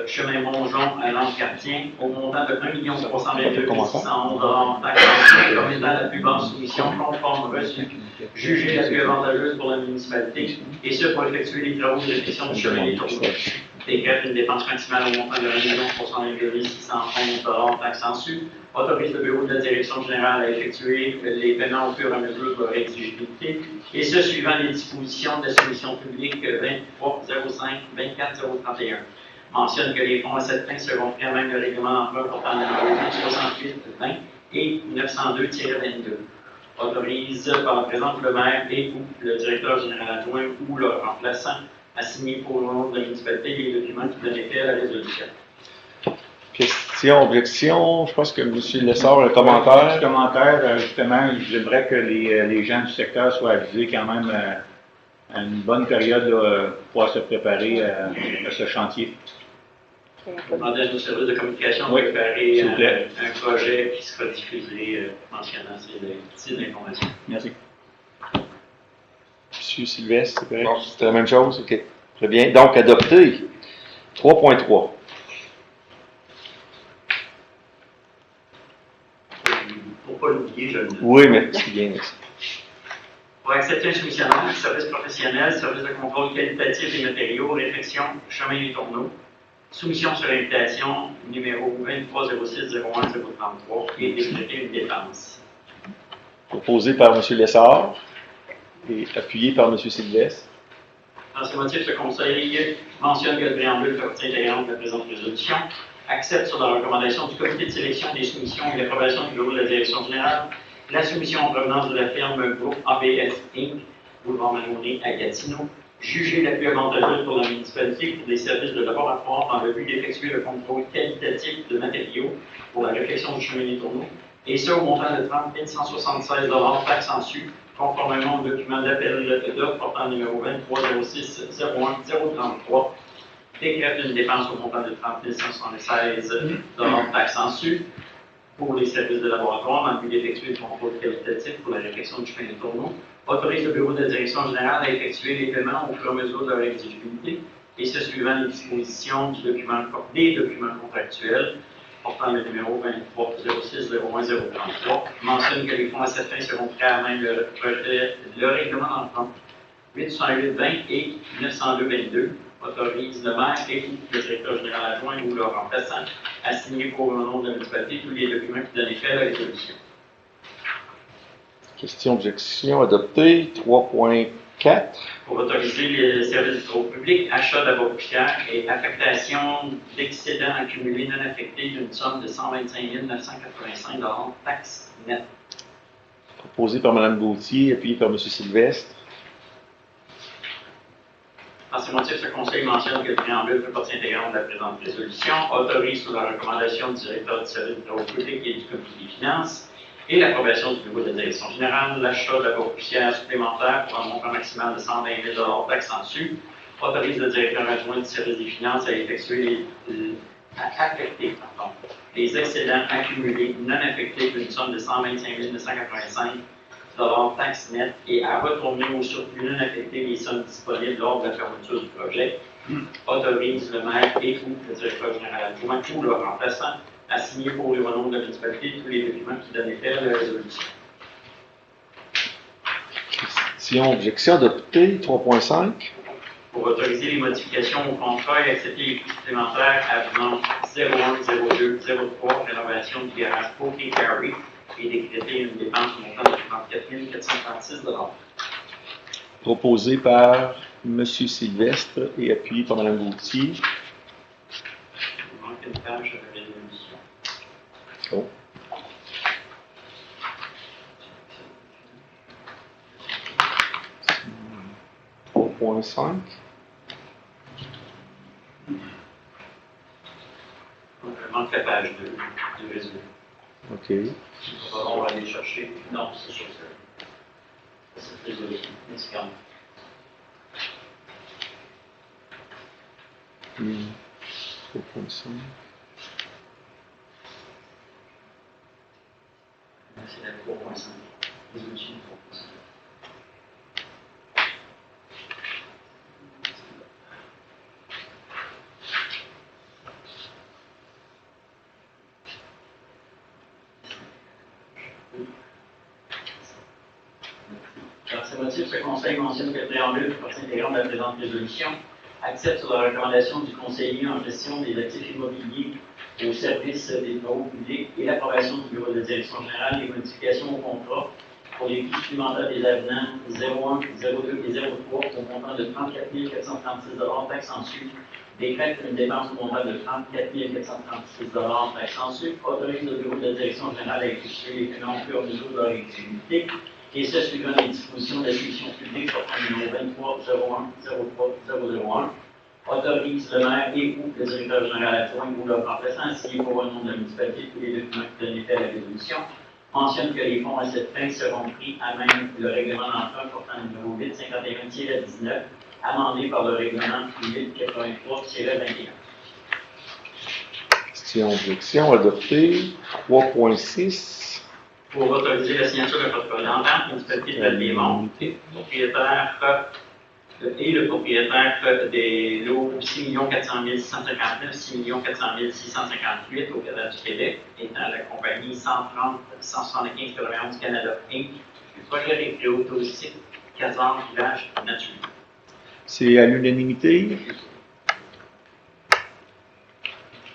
chemin Mongeon à Lange-Cartien, au montant de 1 322 611 $ comme étant la plus basse soumission conforme reçue, jugée la plus avantageuse pour la municipalité, et ce pour effectuer les travaux de réfection du chemin des tourneaux. Décrète une dépense maximale au montant de 1 322 611 $ taxes en su, autorise le bureau de la direction générale à effectuer les paiements au fur et à mesure de leur exigibilité, et ce suivant les dispositions de la soumission publique 23 05 24 031. Mentionne que les fonds à cette fin seront pris à même le règlement d'emprunt portant le numéro 68 20 et 902-22. Autorise par le présent le maire et ou le directeur général adjoint ou leur remplaçant à signer pour le nom de la municipalité les documents qui donnent effet à la résolution. Question, objection. Je pense que M. Lessard a un commentaire. Petit commentaire, justement, j'aimerais que les gens du secteur soient avisés quand même à une bonne période là, pour pouvoir se préparer à ce chantier. Demander à nos services de communication de Oui, préparer s'il vous plaît. un projet qui sera diffusé mentionnant ces informations. Merci. Monsieur Sylvestre, c'est correct? Bon. C'était la même chose? OK. Très bien. Donc, adopté. 3.3. Pour ne pas l'oublier, je le note. Oui, mais c'est bien. Merci. Pour accepter un soumissionnaire, service professionnel, service de contrôle qualitatif des matériaux, réfection, chemin des tourneaux, soumission sur invitation, numéro 2306-01-033, et décréter une dépense. Proposé par M. Lessard et appuyé par M. Sylvestre. Dans ce motif, ce conseil mentionne que le préambule fait partie intégrante de la présente résolution, accepte sur la recommandation du comité de sélection des soumissions et l'approbation du bureau de la direction générale la soumission en provenance de la firme Groupe ABS Inc., boulevard Maloney à Gatineau, jugée la plus avantageuse pour la municipalité pour des services de laboratoire dans le but d'effectuer le contrôle qualitatif de matériaux pour la réflexion du chemin des tourneaux, et ce au montant de 30 176 $ taxes en su, conformément au document d'appel d'offre portant le numéro 2306 01 033, décrète une dépense au montant de 30 176 $ taxes en su pour les services de laboratoire dans le but d'effectuer le contrôle qualitatif pour la réflexion du chemin des tourneaux, autorise le bureau de la direction générale à effectuer les paiements au fur et à mesure de leur exigibilité, et ce suivant les dispositions des documents contractuels portant le numéro 2306-01-033, mentionne que les fonds à cette fin seront prêts à même le règlement d'emprunt 808-20 et 902-22, autorise le maire et le directeur général adjoint ou leur remplaçant à signer pour le nom de la municipalité tous les documents qui donnent effet à la résolution. Question, objection, adopté. 3.4. Pour autoriser les services du groupe public, achat d'abord poussière et affectation d'excédents accumulés non affectés d'une somme de 125 985 $ taxes nettes. Proposé par Mme Gauthier, appuyé par M. Sylvestre. Dans ces motifs, ce conseil mentionne que le préambule fait partie intégrante de la présente résolution, autorise sous la recommandation du directeur du service du groupe public et du comité des finances et l'approbation du bureau de la direction générale, l'achat d'abord poussière supplémentaire pour un montant maximal de 120 000 $ taxes en su, autorise le directeur adjoint du service des finances à effectuer les excédents accumulés non affectés d'une somme de 125 985 $ taxes nettes et à retourner au surplus non affecté les sommes disponibles lors de la fermeture du projet, autorise le maire et ou le directeur général adjoint ou leur remplaçant à signer pour le nom de la municipalité tous les documents qui donnent effet à la résolution. Question, objection, adopté. 3.5. Pour autoriser les modifications au contrat et accepter les coûts supplémentaires avenant 010203 rénovation du garage Poké Carry et décréter une dépense au montant de 34 436 $. Proposé par Monsieur Sylvestre et appuyé par Mme Gauthier. Il manque une page de résolution. Oh. .5. Il manque la page de résolution. OK. On va aller chercher. Non, c'est sûr. C'est résolution. C'est quand même. 3.5. C'est la 3.5. Résolution 3.5. Par ces motifs, ce Conseil mentionne que le préambule pour partie intégrante de la présente résolution accepte sur la recommandation du conseiller en gestion des actifs immobiliers au service des travaux publics et l'approbation du bureau de direction générale des modifications au contrat pour les coûts supplémentaires des avenants 01, 02 et 03 au montant de 34 436 taxes en su, décrète une dépense au montant de 34 436 taxes en su, autorise le bureau de direction générale à effectuer les paiements au niveau de leur activité, et ce suivant les dispositions de la section publique sortant numéro 23 01 03 001, autorise le maire et ou le directeur général adjoint ou leur remplaçant à signer pour le nom de la municipalité tous les documents qui donnent effet à la résolution, mentionne que les fonds à cette fin seront pris à même le règlement d'emprunt portant numéro 851-19, amendé par le règlement 883-21. Question, objection, adopté. 3.6. Pour autoriser la signature d'un protocole d'entente, municipalité de Val-des-Monts, propriétaire et le propriétaire des lots 6 400 659, 6 400 658 au Canada du Québec, étant la compagnie 130 175 91 Canada Inc., du projet récréo touristique Casar Village Nature. C'est à l'unanimité.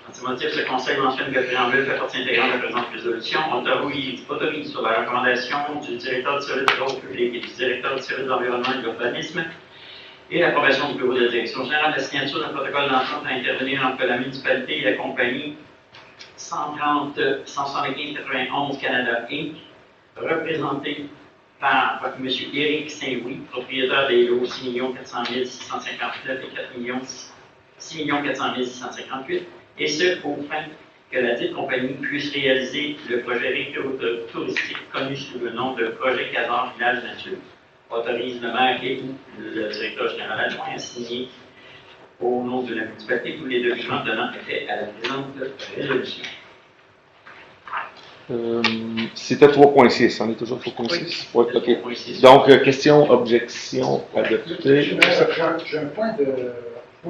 En ce motif, ce Conseil mentionne que le préambule fait partie intégrante de la présente résolution, autorise sur la recommandation du directeur du service de l'ordre public et du directeur du service de l'environnement et de l'urbanisme et l'approbation du bureau de direction générale, la signature d'un protocole d'entente à intervenir entre la municipalité et la compagnie 130 175 91 Canada Inc., représentée par M. Éric Saint-Louis, propriétaire des lots 6 400 659 et 6 400 658, et ce, au fin que la dite compagnie puisse réaliser le projet récréo-touristique connu sous le nom de projet Casar Village Nature. Autorise le maire et ou le directeur général adjoint à signer au nom de la municipalité tous les documents donnant effet à la présente résolution. C'était 3.6. On est toujours 3.6? Oui, OK. 3.6. Donc, question, objection, adopté. J'ai un point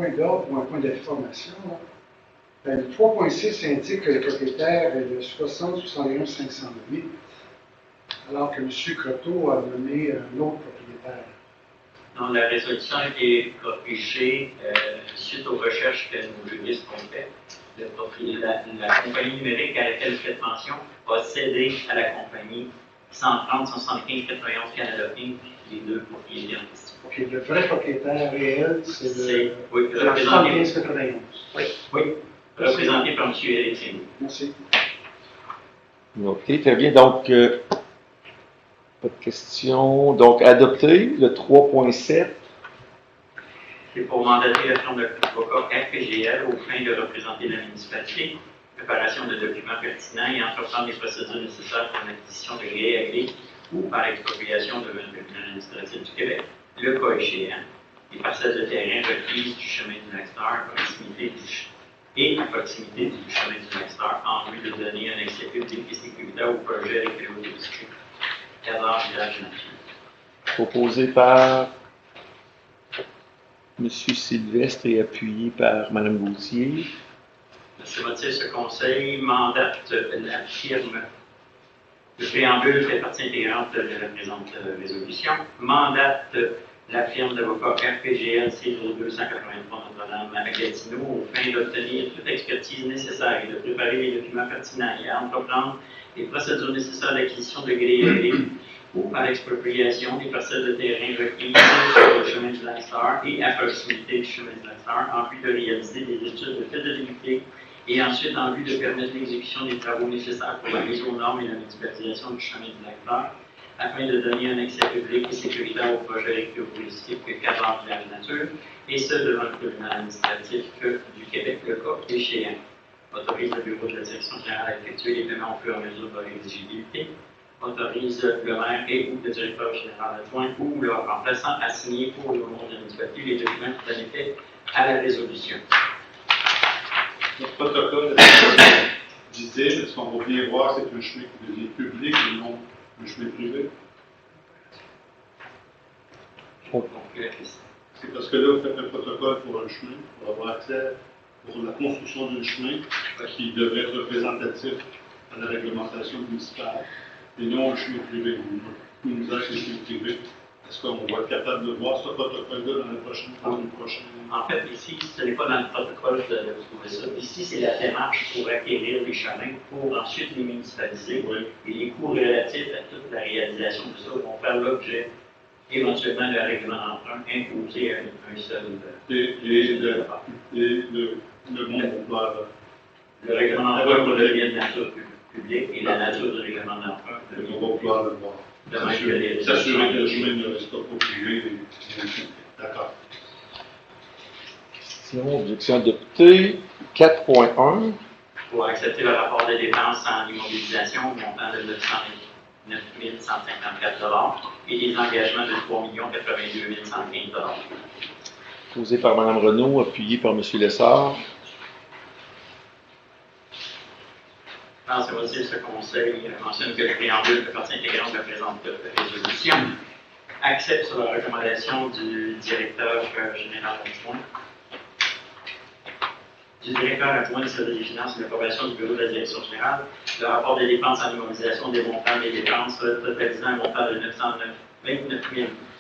d'ordre ou un point d'information. Le 3.6 indique que le propriétaire est de 60 71 508, alors que M. Croteau a nommé un autre propriétaire. Dans la résolution a été corrigée suite aux recherches que nos juristes ont faites. La compagnie numérique à laquelle je fais mention a cédé à la compagnie 130 175 91 Canada Inc., les deux propriétés en question. OK, le vrai propriétaire réel, c'est oui, le 75 91. Oui, représenté par M. Éric Saint-Louis. Merci. OK, très bien. Donc, pas de questions. Donc, adopté. Le 3.7. C'est pour mandater la firme d'avocat RPGL aux fins de représenter la municipalité, préparation de documents pertinents et entreprendre les procédures nécessaires pour l'acquisition de gré à gré ou par expropriation devant le tribunal administratif du Québec, le cas échéant, les parcelles de terrain requises du chemin du Lac-Star à proximité du chemin du Lac-Star en vue de donner un accès public et sécuritaire au projet récréo-touristique Casar Village Nature. Proposé par M. Sylvestre et appuyé par Mme Gauthier. De ce motif, ce conseil mandate la firme, le préambule fait partie intégrante de la présente résolution, mandate la firme d'avocats RPGL C0283 Notre-Dame à Gatineau aux fins d'obtenir toute expertise nécessaire et de préparer les documents pertinents et à entreprendre les procédures nécessaires d'acquisition de gré à gré ou par expropriation des parcelles de terrain requises sur le chemin du Lac-Star et à proximité du chemin du Lac-Star en vue de réaliser des études de faisabilité et ensuite en vue de permettre l'exécution des travaux nécessaires pour la mise aux normes et la mutualisation du chemin du Lac-Star afin de donner un accès public et sécuritaire au projet électro-touristique cadre de la nature, et ce devant le tribunal administratif du Québec, le cas échéant. Autorise le bureau de la direction générale à effectuer les paiements au fur et à mesure de leur exigibilité. Autorise le maire et ou le directeur général adjoint ou leur remplaçant à signer pour le nom de la municipalité les documents qui donnent effet à la résolution. Le protocole disait, est-ce qu'on va bien voir, c'est un chemin qui devient public et non un chemin privé? C'est parce que là, vous faites un protocole pour un chemin, pour avoir accès pour la construction d'un chemin qui devrait être représentatif à la réglementation municipale et non un chemin privé. On nous a c'est un chemin privé. Est-ce qu'on va être capable de voir ce protocole-là dans le prochain? En fait, ici, ce n'est pas dans le protocole de trouver ça. Ici, c'est la démarche pour acquérir les chemins, pour ensuite les municipaliser. Oui. Et les coûts relatifs à toute la réalisation de ça vont faire l'objet éventuellement de règlement d'emprunt imposé à un seul. Le monde va voir. Le règlement d'emprunt pour le bien de nature publique et la nature du règlement d'emprunt. On va pouvoir le voir. S'assurer que le chemin ne reste pas privé. D'accord. Sinon, objection adoptée. 4.1. Pour accepter le rapport de dépenses en immobilisation au montant de 909 154 et des engagements de 3 82 115 Posé par Mme Renaud, appuyé par M. Lessard. Dans ce motif, ce conseil mentionne que le préambule fait partie intégrante de la présente résolution. Accepte sur la recommandation du directeur général adjoint. Du directeur adjoint du service des finances et de l'approbation du bureau de la direction générale, le rapport des dépenses en immobilisation des montants des dépenses totalisant un montant de 29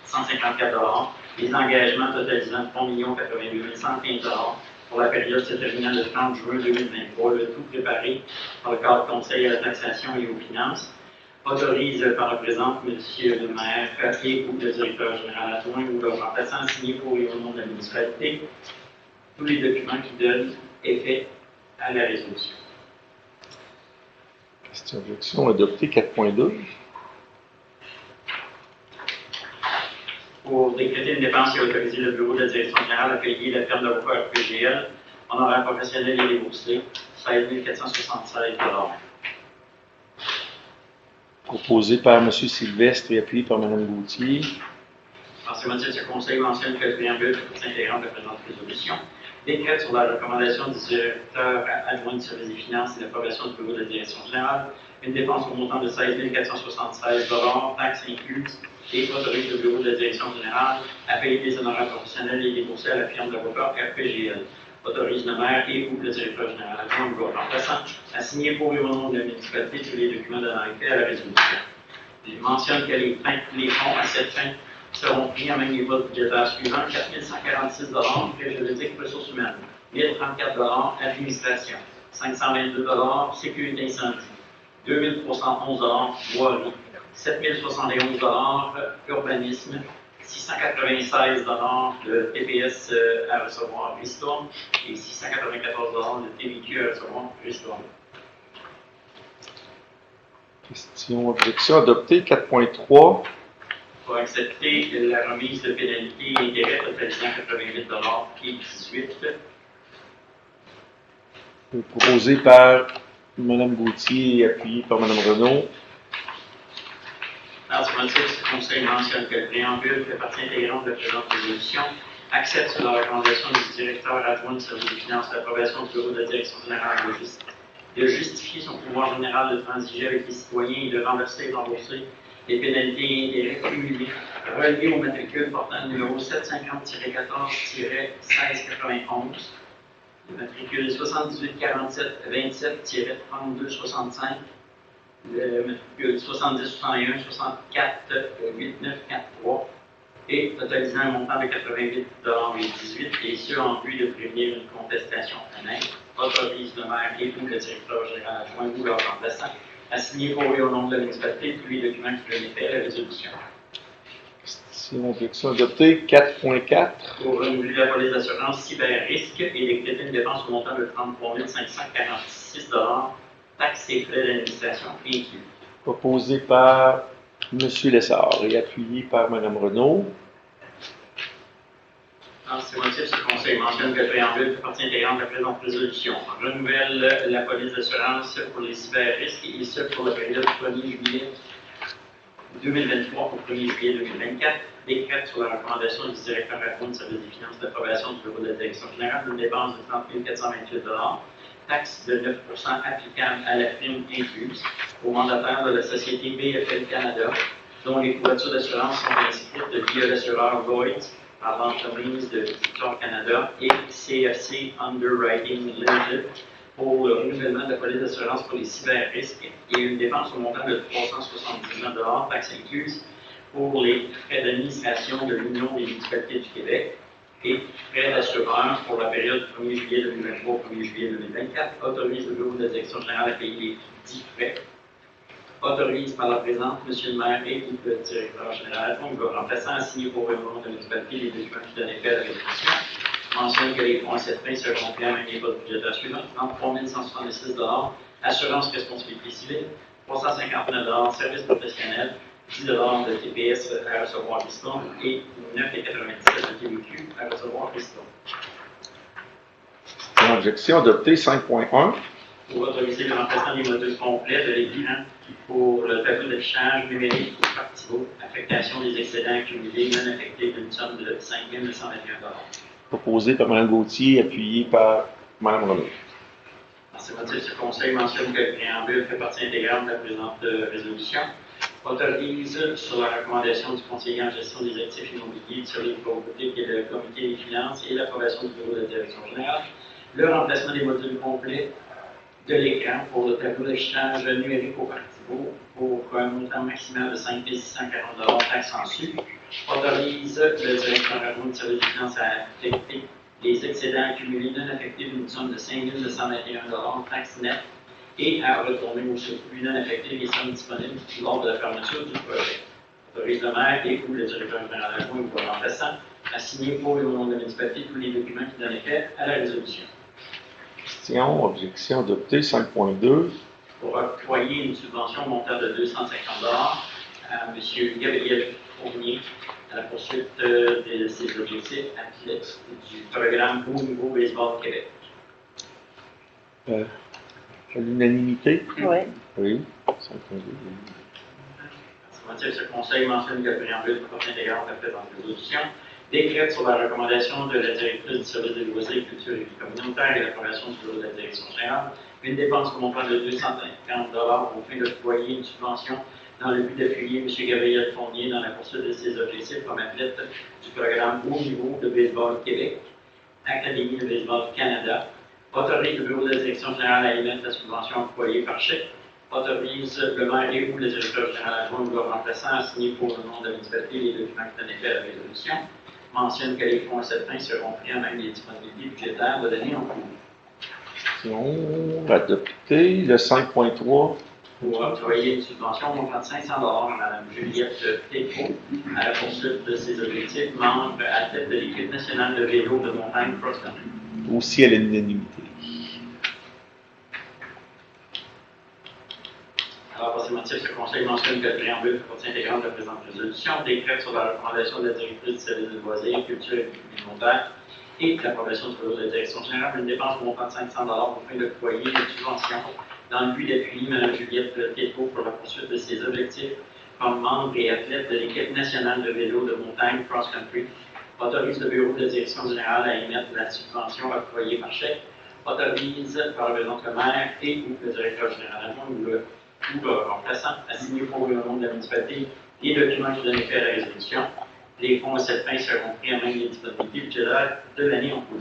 154 les engagements totalisant 3 82 115 pour la période se terminant le 30 juin 2023, le tout préparé par le cadre conseil à la taxation et aux finances, autorise par le présent M. le maire et ou le directeur général adjoint ou leur remplaçant signé pour et au nom de la municipalité tous les documents qui donnent effet à la résolution. Question objection adoptée 4.2. Pour décréter une dépense et autoriser le bureau de la direction générale à payer la firme d'avocat RPGL, honoraires professionnels et déboursés, 16 476 Proposé par M. Sylvestre et appuyé par Mme Gauthier. Par ce motif, ce conseil mentionne que le préambule fait partie intégrante de la présente résolution. Décrète sur la recommandation du directeur adjoint du service des finances et l'approbation du bureau de la direction générale une dépense au montant de 16 476 taxes incluses, et autorise le bureau de la direction générale à payer des honoraires professionnels et déboursés à la firme d'avocat RPGL. Autorise le maire et ou le directeur général adjoint ou leur remplaçant à signer pour et au nom de la municipalité tous les documents donnant effet à la résolution. Il mentionne que les fonds à cette fin seront pris à même niveau budgétaire suivant 4 146 frais juridiques ressources humaines, 1 034 administration, 522 sécurité incendie, 2 311 voirie, 7 071 urbanisme, 696 de TPS à recevoir Ristourne et 694 de TVQ à recevoir Ristourne. Question objection adoptée 4.3. Pour accepter la remise de pénalités et intérêts totalisant 88 et 18. Proposé par Mme Gauthier et appuyé par Mme Renaud. Dans ce motif, ce conseil mentionne que le préambule fait partie intégrante de la présente résolution, accepte sur la recommandation du directeur adjoint du service des finances l'approbation du bureau de la direction générale de justifier son pouvoir général de transiger avec les citoyens et de rembourser et rembourser les pénalités et intérêts cumulés reliés au matricule portant le numéro 750-14-1691, le matricule 7847-27-3265, le matricule 7061 64 8943 et totalisant un montant de 88 et 18 et ce en vue de prévenir une contestation honnête, autorise le maire et ou le directeur général adjoint ou leur remplaçant Assigner pour et au nom de la municipalité tous les documents qui donnent effet à la résolution. Question, objection adoptée. 4.4. Pour renouveler la police d'assurance cyber-risque et décréter une dépense au montant de 33 546 taxes et frais d'administration inclus. Proposé par M. Lessard et appuyé par Mme Renaud. En ces motifs, ce conseil mentionne que le préambule fait partie intégrante de la présente résolution. On renouvelle la police d'assurance pour les cyber-risques et ce pour la période du 1er juillet 2023 au 1er juillet 2024. Décrète sur la recommandation du directeur adjoint du service des finances d'approbation du bureau de la direction générale d'une dépense de 30 428 taxe de 9 applicable à la prime incluse aux mandataires de la société BFL Canada, dont les couvertures d'assurance sont inscrites via l'assureur Lloyd's par l'entremise de Victor Canada et CFC Underwriting Limited pour le renouvellement de la police d'assurance pour les cyber-risques et une dépense au montant de 379 taxes incluses pour les frais d'administration de l'Union des municipalités du Québec et frais d'assureur pour la période du 1er juillet 2023 au 1er juillet 2024, autorise le bureau de la direction générale à payer les dits frais, autorise par la présente M. le maire et le directeur général, donc le remplaçant à signer pour le nom de la municipalité les documents qui donnent effet à la résolution, mentionne que les fonds à cette fin seront pris à même les votes budgétaires suivants, 33 166 assurance responsabilité civile, 359 services professionnels, 10 de TPS à recevoir piston et 9,97 de TVQ à recevoir piston. Objection adoptée. 5.1. Pour autoriser le remplacement des modules complets de l'équipement pour le tableau d'affichage numérique pour Partibo, affectation des excédents accumulés non affectés d'une somme de 5 921 Proposé par Mme Gauthier, appuyé par Mme Renaud. Dans ces motifs, ce conseil mentionne que le préambule fait partie intégrante de la présente résolution. Autorise, sur la recommandation du conseiller en gestion des actifs immobiliers, sur les publics et le comité des finances et l'approbation du bureau de la direction générale, le remplacement des modules complets de l'écran pour le tableau d'affichage numérique au Partibo pour un montant maximal de 5 640 taxes en su. Autorise le directeur adjoint du service des finances à affecter les excédents accumulés non affectés d'une somme de 5 221 taxes nettes et à retourner au surplus non affecté les sommes disponibles lors de la fermeture du projet. Autorise le maire et ou le directeur général adjoint ou le remplaçant à signer pour et au nom de la municipalité tous les documents qui donnent effet à la résolution. Question, objection adoptée. 5.2. Pour octroyer une subvention montant de 250 à M. Gabriel Fournier à la poursuite de ses objectifs athlètes du programme Haut Niveau Baseball Québec. À l'unanimité? Oui. Oui. 5.2. À ce motif, ce conseil mentionne que le préambule fait partie intégrante de la présente résolution, décrète sur la recommandation de la directrice du service des loisirs, culture et vie communautaire et l'approbation du bureau de la direction générale, une dépense au montant de 250 au fin d'octroyer une subvention dans le but d'appuyer M. Gabriel Fournier dans la poursuite de ses objectifs comme athlète du programme Haut Niveau de Baseball Québec, Académie de Baseball du Canada, autorise le bureau de la direction générale à émettre la subvention octroyée par chèque, autorise le maire et ou le directeur général adjoint ou le remplaçant à signer pour le nom de la municipalité les documents qui donnent effet à la résolution, mentionne que les fonds à cette fin seront pris en même les disponibilités budgétaires de l'année en cours. Question adoptée. Le 5.3. Pour octroyer une subvention montant de 500 à Mme Juliette Tétrault à la poursuite de ses objectifs, membre athlète de l'équipe nationale de vélo de montagne cross-country. Aussi à l'unanimité. Alors, par ces motifs, ce conseil mentionne que le préambule fait partie intégrante de la présente résolution, décrète sur la recommandation de la directrice du service de loisirs, culture et communautaire et l'approbation du bureau de la direction générale une dépense montant de 500 au fin d'octroyer une subvention dans le but d'appuyer Mme Juliette Tétrault pour la poursuite de ses objectifs comme membre et athlète de l'équipe nationale de vélo de montagne cross-country, autorise le bureau de la direction générale à émettre la subvention octroyée par chèque, autorise par le président le maire et ou le directeur général adjoint ou le remplaçant à signer pour le nom de la municipalité les documents qui donnent effet à la résolution. Les fonds à cette fin seront pris en même les disponibilités budgétaires de l'année en cours.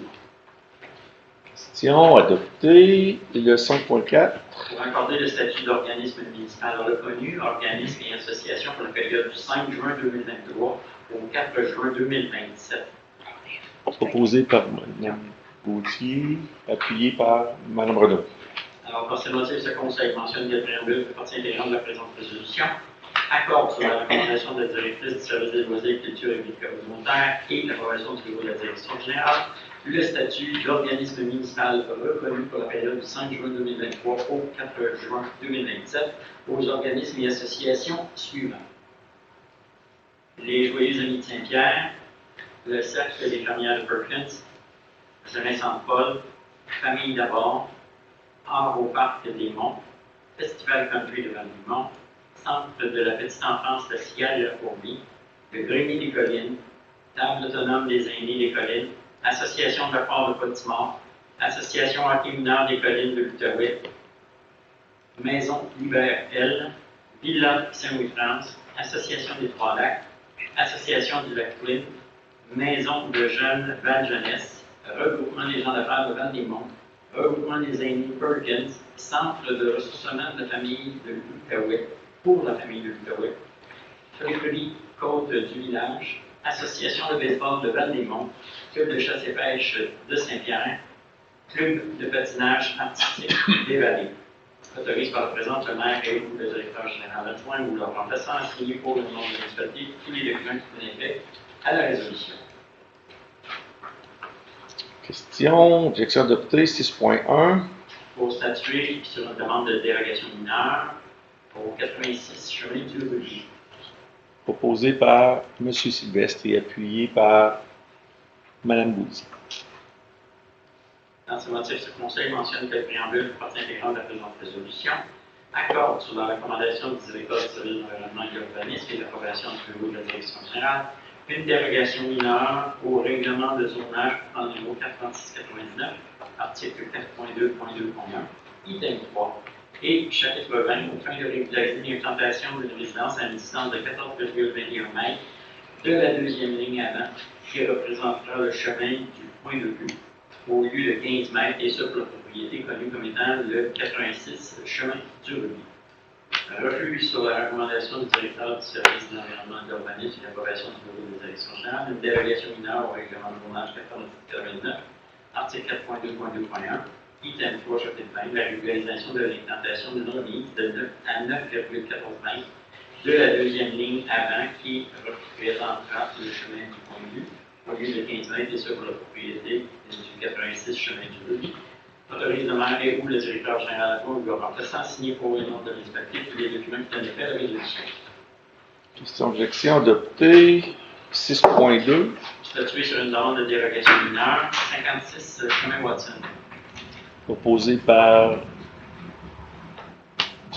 Question adoptée. Le 5.4. Pour accorder le statut d'organisme municipal reconnu, organisme et association pour la période du 5 juin 2023 au 4 juin 2027. Proposé par Mme Gauthier, appuyé par Mme Renaud. Alors, par ces motifs, ce Conseil mentionne que le préambule fait partie intégrante de la présente résolution, accorde sur la recommandation de la directrice du service des loisirs, culture et vie communautaire et l'approbation du bureau de la direction générale, le statut d'organisme municipal reconnu pour la période du 5 juin 2023 au 4 juin 2027 aux organismes et associations suivants. Les Joyeux Amis de Saint-Pierre, le Cercle des Fermières de Perkins, Jeunet Saint-Paul, Famille d'abord, Art au Parc des Monts, Festival Country de Val-du-Mont, Centre de la Petite Enfance de la Cigale et la Fourmi, le Grenier des Collines, Table autonome des aînés des Collines, Association de la Port de Baltimore, Association hockey mineur des Collines de l'Outaouais, Maison Libère L, Villa Saint-Louis-France, Association des Trois-Lacs, Association du Lac-Couline, Maison de jeunes Val-Jeunesse, Regroupement des gens d'affaires de Val-des-Monts, Regroupement des aînés Perkins, Centre de ressourcement de la famille de l'Outaouais, pour la famille de l'Outaouais, Friperie Côte du Village, Association de baseball de Val-des-Monts, Club de chasse et pêche de Saint-Pierre, Club de patinage artistique des Vallées. Autorise par le présent le maire et ou le directeur général adjoint ou leur remplaçant à signer pour le nom de municipalité tous les documents qui prenaient effet à la résolution. Question, objection adoptée, 6.1. Pour statuer sur une demande de dérogation mineure au 86 chemin du Rugy. Proposé par M. Sylvestre et appuyé par Mme Bouzy. Dans ce motif, ce Conseil mentionne que le préambule fait partie intégrante de la présente résolution, accorde sur la recommandation du directeur du service d'environnement et de l'urbanisme et l'approbation du bureau de la direction générale, une dérogation mineure au règlement de zonage en numéro 4699, article 4.2.2.1, item 3, et chapitre 20, aux fins de régulariser l'implantation d'une résidence à une distance de 14,21 m de la deuxième ligne avant, qui représentera le chemin du point de vue au lieu de 15 m, et ce pour la propriété connue comme étant le 86 chemin du Ruby. Refus sur la recommandation du directeur du service de l'environnement et de l'urbanisme et l'approbation du bureau de la direction générale, une dérogation mineure au règlement de zonage 1489, article 4.2.2.1, item 3, chapitre 20, la régularisation de l'implantation d'une remise de 9 à 9,14 m de la deuxième ligne avant qui représentera le chemin du point de vue au lieu de 15 m, et ce pour la propriété du 86 chemin du Ruby. Autorise le maire et ou le directeur général ou le remplaçant signé pour le nom de l'inspecteur tous les documents qui donnent effet à la résolution. Question, objection adoptée, 6.2. Statuer sur une demande de dérogation mineure, 56 chemin Watson. Proposé par M.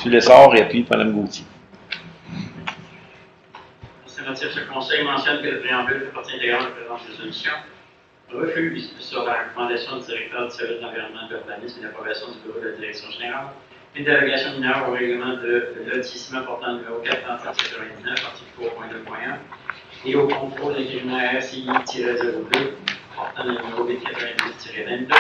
Lessard et appuyé par Mme Gauthier. Pour ces motifs, ce Conseil mentionne que le préambule fait partie intégrante de la présente résolution, refuse sur la recommandation du directeur du service d'environnement et de l'urbanisme et l'approbation du bureau de la direction générale, une dérogation mineure au règlement de lotissement portant le numéro 499, article 3.2.1, et au contrôle intérimaire RCI-02, portant le numéro B90-22,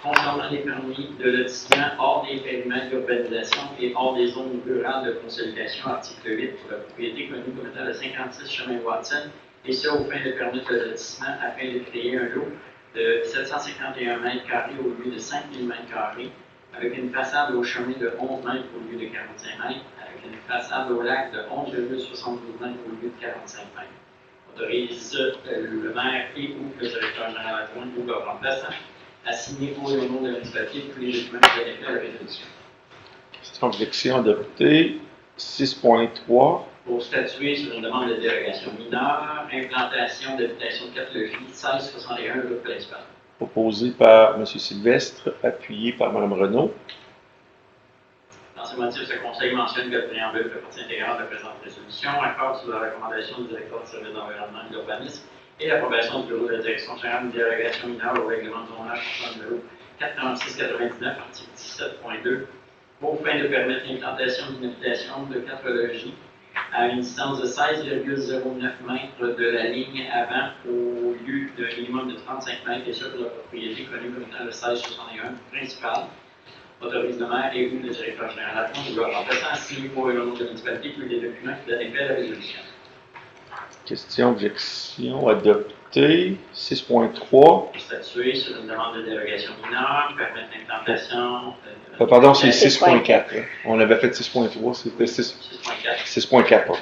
concernant les permis de lotissement hors des périmètres d'urbanisation et hors des zones rurales de consolidation, article 8, pour la propriété connue comme étant le 56 chemin Watson, et ce, aux fins de permettre le lotissement afin de créer un lot de 751 m² au lieu de 5000 m², avec une façade au chemin de 11 m au lieu de 45 m, avec une façade au lac de 11,72 m au lieu de 45 m. Autorise le maire et ou le directeur général adjoint ou leur remplaçant à signer pour le nom de l'initiative tous les documents qui donnent effet à la résolution. Question, objection adoptée, 6.3. Pour statuer sur une demande de dérogation mineure, implantation d'habitation de 4 logis, 1661 rue principale. Proposé par M. Sylvestre, appuyé par Mme Renaud. Dans ce motif, ce Conseil mentionne que le préambule fait partie intégrante de la présente résolution, accorde sur la recommandation du directeur du service d'environnement et de l'urbanisme et l'approbation du bureau de la direction générale d'une dérogation mineure au règlement de zonage portant numéro 496-99, article 17.2, aux fins de permettre l'implantation d'une habitation de 4 logis à une distance de 16,09 m de la ligne avant au lieu d'un minimum de 35 m, et ce pour la propriété connue comme étant le 1661 principal. Autorise le maire et ou le directeur général adjoint ou leur remplaçant à signer pour le nom de la municipalité tous les documents qui donnent effet à la résolution. Question, objection, adopté. 6.3. Statuer sur une demande de dérogation mineure, permettre l'implantation. Pardon, c'est 6.4. On avait fait 6.3, c'était 6.4. 6.4. pardon.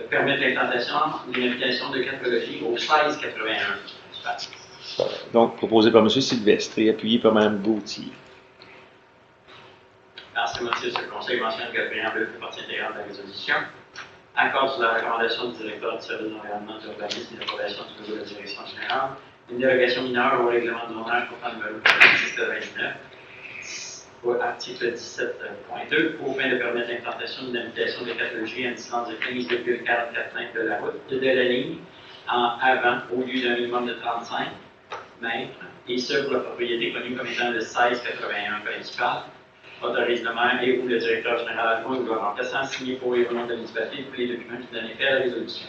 Permettre l'implantation d'une habitation de 4 logis au 1681. Donc, proposé par M. Sylvestre et appuyé par Mme Gauthier. Par ces motifs, ce conseil mentionne que le préambule fait partie intégrante de la résolution. Accorde sur la recommandation du directeur du service d'environnement et d'urbanisme et d'approbation du bureau de la direction générale une dérogation mineure au règlement de zonage pour le numéro 36-29 au article 17.2 pour fin de permettre l'implantation d'une habitation de 4 logis à une distance de 15,44 mètres de la route de la ligne en avant au lieu d'un minimum de 35 mètres, et ce pour la propriété connue comme étant le 1681 principal. Autorise le maire et ou le directeur général adjoint ou le remplaçant à signer pour et au nom de la municipalité tous les documents qui donnent effet à la résolution.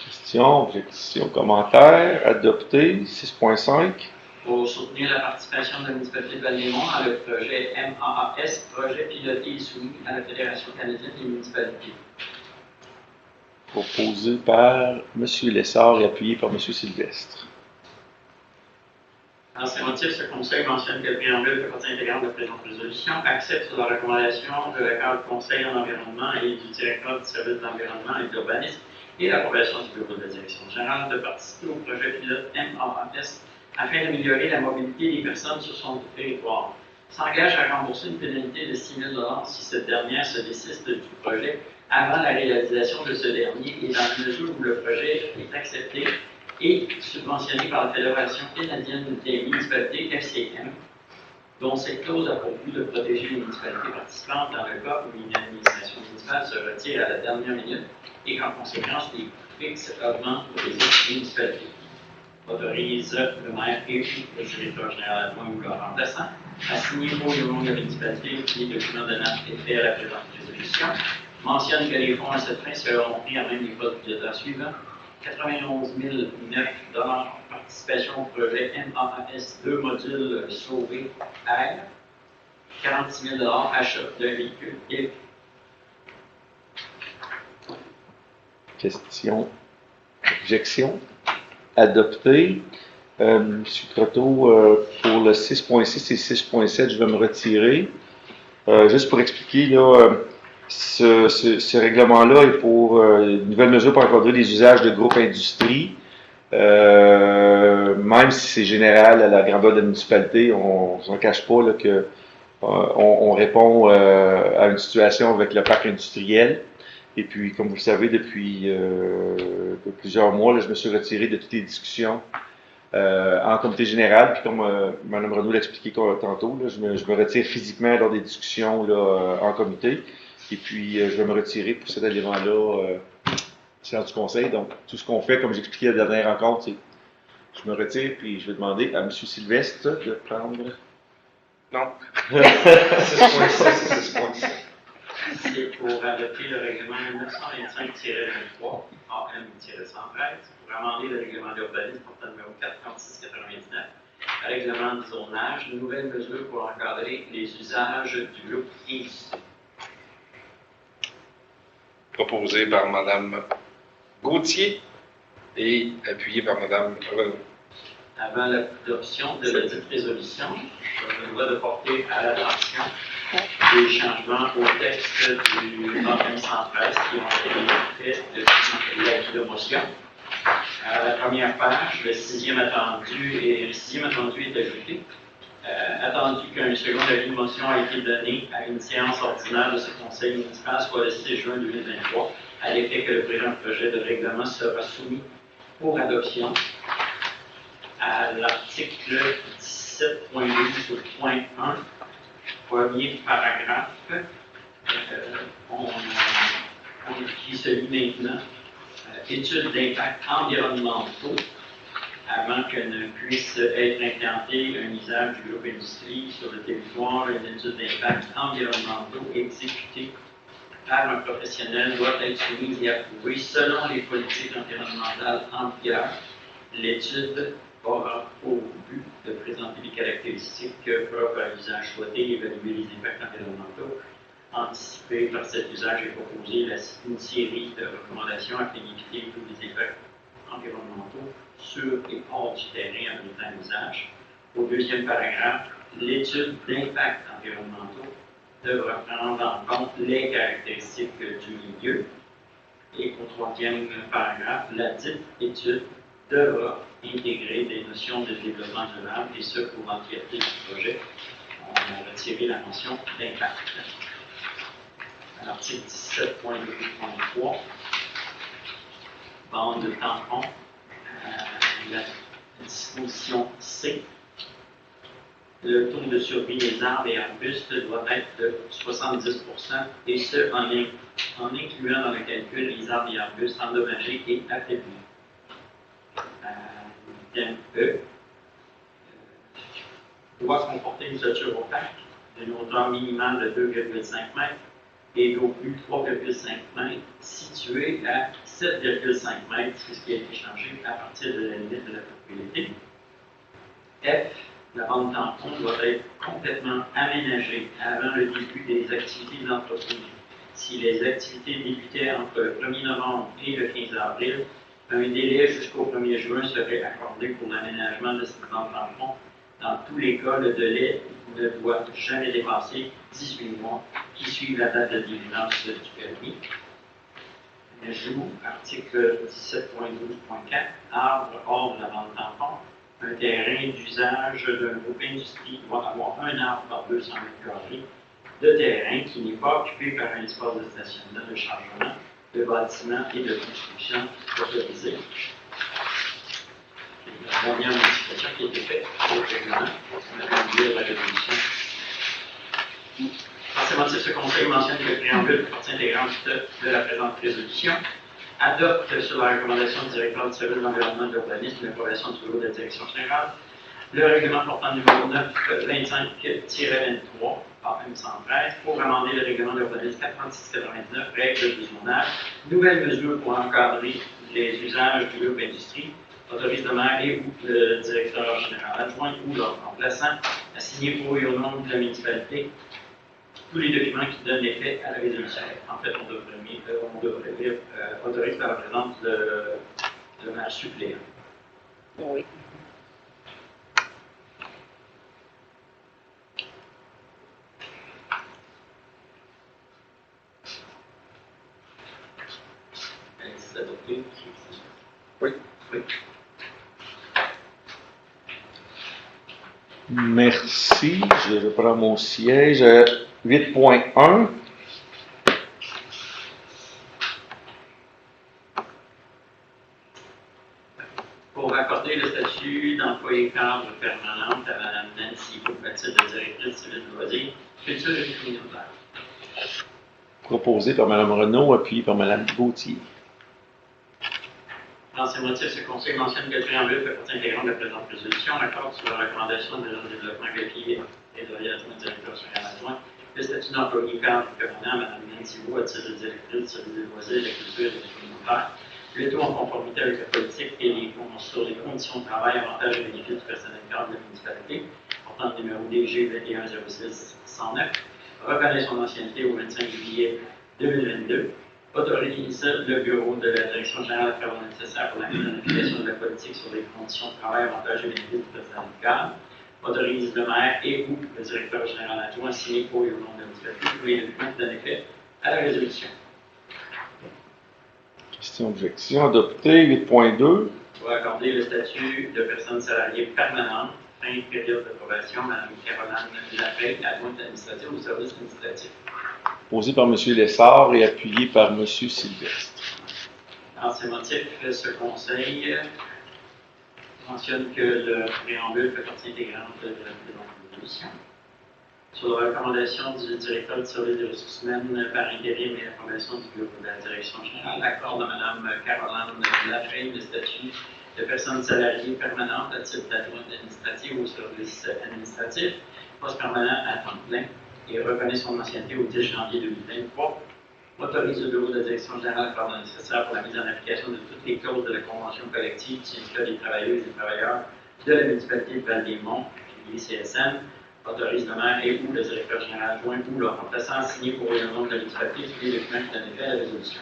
Question, objection, commentaire, adopté. 6.5. Pour soutenir la participation de la municipalité de Val-des-Monts à le projet MAAS, projet piloté et soumis à la Fédération canadienne des municipalités. Proposé par M. Lessard et appuyé par M. Sylvestre. Dans ces motifs, ce conseil mentionne que le préambule fait partie intégrante de la présente résolution, accepte sur la recommandation de l'accord du conseil en environnement et du directeur du service d'environnement et d'urbanisme et l'approbation du bureau de la direction générale de participer au projet pilote MAAS afin d'améliorer la mobilité des personnes sur son territoire. S'engage à rembourser une pénalité de 6 000 $ si cette dernière se désiste du projet avant la réalisation de ce dernier et dans la mesure où le projet est accepté et subventionné par la Fédération canadienne des municipalités FCM, dont cette clause a pour but de protéger les municipalités participantes dans le cas où une administration municipale se retire à la dernière minute et qu'en conséquence, les coûts fixes augmentent pour les autres municipalités. Autorise le maire et le directeur général adjoint ou leur remplaçant à signer pour le nom de la municipalité les documents donnant effet à la présente résolution. Mentionne que les fonds à cette fin seront pris en même les postes budgétaires suivants. 91 009 $ participation au projet MAAS 2 modules sauvés R. 46 000 $ achat d'un véhicule et Question, objection, adopté. M. Croteau, pour le 6.6 et 6.7, je vais me retirer. Juste pour expliquer, là, ce règlement-là est pour une nouvelle mesure pour encadrer les usages de groupes industrie. Même si c'est général à la grandeur de la municipalité, on ne s'en cache pas là, que on répond à une situation avec le parc industriel. Et puis, comme vous le savez, depuis plusieurs mois, là, je me suis retiré de toutes les discussions en comité général. Puis comme Mme Renaud l'a expliqué tantôt, là, je me retire physiquement lors des discussions là, en comité. Et puis, je vais me retirer pour cet élément-là séance du conseil. Donc, tout ce qu'on fait, comme j'expliquais à la dernière rencontre, c'est je me retire, puis je vais demander à M. Sylvestre de prendre... Non. 6.6 et 6.7. C'est pour adopter le règlement 925-23 AM-113 pour amender le règlement d'urbanisme portant numéro 436-99, règlement de zonage, une nouvelle mesure pour encadrer les usages du groupe industrie. Proposé par Mme Gauthier et appuyé par Mme Renaud. Avant l'adoption de la dite résolution, je me dois de porter à l'attention des changements au texte du ordonnance 113 qui ont été faits depuis l'acte de motion. À la première page, le sixième attendu est ajouté. Attendu qu'un second avis de motion a été donné à une séance ordinaire de ce conseil municipal, soit le 6 juin 2023, à l'effet que le présent projet de règlement sera soumis pour adoption. À l'article 17.12 sur point 1, premier paragraphe, qui se lit maintenant, études d'impact environnementaux, avant que ne puisse être implanté un usage du groupe industrie sur le territoire, une étude d'impact environnementaux exécutée par un professionnel doit être soumise et approuvée selon les politiques environnementales en vigueur. L'étude aura pour but de présenter les caractéristiques propres à l'usage souhaité et évaluer les impacts environnementaux anticipé par cet usage et proposé une série de recommandations afin d'éviter tous les effets environnementaux sur et hors du terrain en étant usage. Au deuxième paragraphe, l'étude d'impact environnementaux devra prendre en compte les caractéristiques du milieu. Et au troisième paragraphe, la dite étude devra intégrer des notions de développement durable, et ce pour l'entièreté du projet. On a retiré la mention d'impact. À l'article 17.2.3, bande de tampon, la disposition C. Le taux de survie des arbres et arbustes doit être de 70%, et ce en incluant dans le calcul les arbres et arbustes endommagés et affaiblis. Item E. Doit comporter une toiture opaque d'une hauteur minimale de 2,5 m et d'au plus 3,5 m, située à 7,5 m, c'est ce qui a été changé à partir de la limite de la propriété. F. La bande tampon doit être complètement aménagée avant le début des activités de l'entreprise. Si les activités débutaient entre le 1er novembre et le 15 avril, un délai jusqu'au 1er juin serait accordé pour l'aménagement de cette bande tampon. Dans tous les cas, le délai ne doit jamais dépasser 18 mois qui suivent la date de délivrance du permis. Ajout, article 17.12.4, arbre hors de la bande tampon. Un terrain d'usage d'un groupe industrie doit avoir un arbre par 200 m² de terrain qui n'est pas occupé par un espace de stationnement, de chargement, de bâtiment et de construction autorisé. La dernière modification qui a été faite au règlement, on a conduit à la résolution. Forcément, ce conseil mentionne que le préambule fait partie intégrante de la présente résolution, adopte sur la recommandation du directeur du service de l'environnement et de l'urbanisme l'approbation du bureau de la direction générale le règlement portant numéro 9-25-23 AM 113 pour amender le règlement de l'urbanisme 436-89 règles du zonage, nouvelles mesures pour encadrer les usages du groupe industrie, autorise le maire et ou le directeur général adjoint ou leur remplaçant à signer pour et au nom de la municipalité tous les documents qui donnent effet à la résolution. En fait, on devrait dire autorise par la présence le maire suppléant. Oui. C'est adopté. Oui. Oui. Merci. Je reprends mon siège. 8.1. Pour accorder le statut d'employé cadre permanente à Mme Nancy Groupe, à titre de directrice civile de loisirs, culture et communautaire. Proposé par Mme Renaud, appuyé par Mme Gauthier. Dans ces motifs, ce conseil mentionne que le préambule fait partie intégrante de la présente résolution, accorde sur la recommandation de l'agent de développement Gauthier et de l'adjoint directeur général adjoint le statut d'employé cadre permanent à Mme Nancy Groupe, à titre de directrice du service des loisirs, de la culture et de la communautaire. Le tout en conformité avec la politique et sur les conditions de travail, avantages et bénéfices du personnel cadre de la municipalité, portant le numéro DG 2106-109, reconnaît son ancienneté au 25 juillet 2022, autorise le bureau de la direction générale à faire le nécessaire pour la mise en application de la politique sur les conditions de travail, avantages et bénéfices du personnel cadre, autorise le maire et ou le directeur général adjoint à signer pour et au nom de la municipalité tous les documents qui donnent effet à la résolution. Question objection adoptée. 8.2. Pour accorder le statut de personne salariée permanente, fin de période de probation, Mme Caroline Lafay, adjointe administrative au service administratif. Posé par M. Lessard et appuyé par M. Sylvestre. Dans ces motifs, ce conseil mentionne que le préambule fait partie intégrante de la présente résolution. Sur la recommandation du directeur du service des ressources humaines par intérim et l'approbation du bureau de la direction générale, accorde à Mme Caroline Lafay le statut de personne salariée permanente à titre d'adjointe administrative au service administratif, poste permanent à temps plein, et reconnaît son ancienneté au 10 janvier 2023, autorise le bureau de la direction générale à faire le nécessaire pour la mise en application de toutes les clauses de la convention collective du syndicat des travailleuses et travailleurs de la municipalité de Val-des-Monts, l'ICSM, autorise le maire et ou le directeur général adjoint ou leur remplaçant à signer pour le nom de la municipalité tous les documents qui donnent effet à la résolution.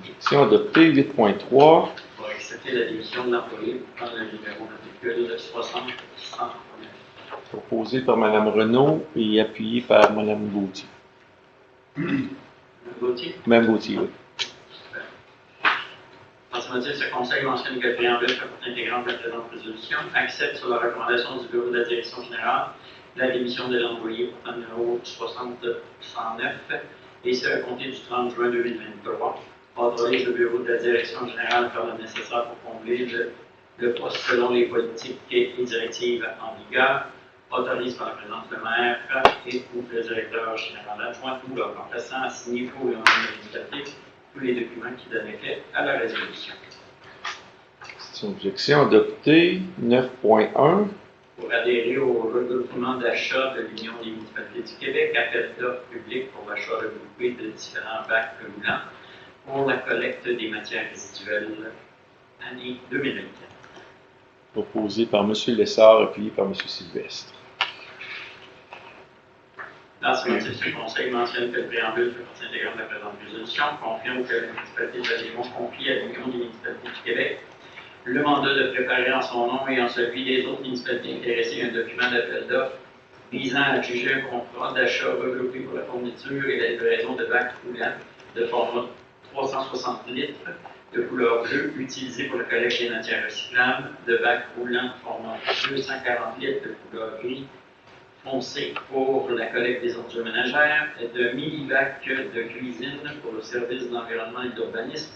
Question adoptée. 8.3. Pour accepter la démission de l'employé pour prendre le numéro matricule 60 100. Proposé par Mme Renaud et appuyé par Mme Gauthier. Gauthier. Mme Gauthier, oui. En ce motif, ce conseil mentionne que le préambule fait partie intégrante de la présente résolution, accepte sur la recommandation du bureau de la direction générale la démission de l'employé portant le numéro 60-109 et ce à compter du 30 juin 2023. Autorise le bureau de la direction générale à faire le nécessaire pour combler le poste selon les politiques et directives en vigueur. Autorise par la présence le maire et ou le directeur général adjoint ou leur remplaçant à signer pour le nom de la municipalité tous les documents qui donnent effet à la résolution. Question d'objection adoptée. 9.1. Pour adhérer au regroupement d'achat de l'Union des municipalités du Québec, appel d'offres publiques pour l'achat regroupé de différents bacs roulants pour la collecte des matières résiduelles année 2024. Proposé par M. Lessard, appuyé par M. Sylvestre. Dans ce motif, ce conseil mentionne que le préambule fait partie intégrante de la présente résolution, confirme que la municipalité de Vaudreuil confie à l'Union des municipalités du Québec le mandat de préparer en son nom et en celui des autres municipalités intéressées un document d'appel d'offres visant à juger un contrat d'achat regroupé pour la fourniture et la livraison de bacs roulants de format 360 litres de couleur bleue utilisés pour la collecte des matières recyclables, de bacs roulants format 240 litres de couleur gris foncé pour la collecte des ordures ménagères, de mini-bacs de cuisine pour le service d'environnement et d'urbanisme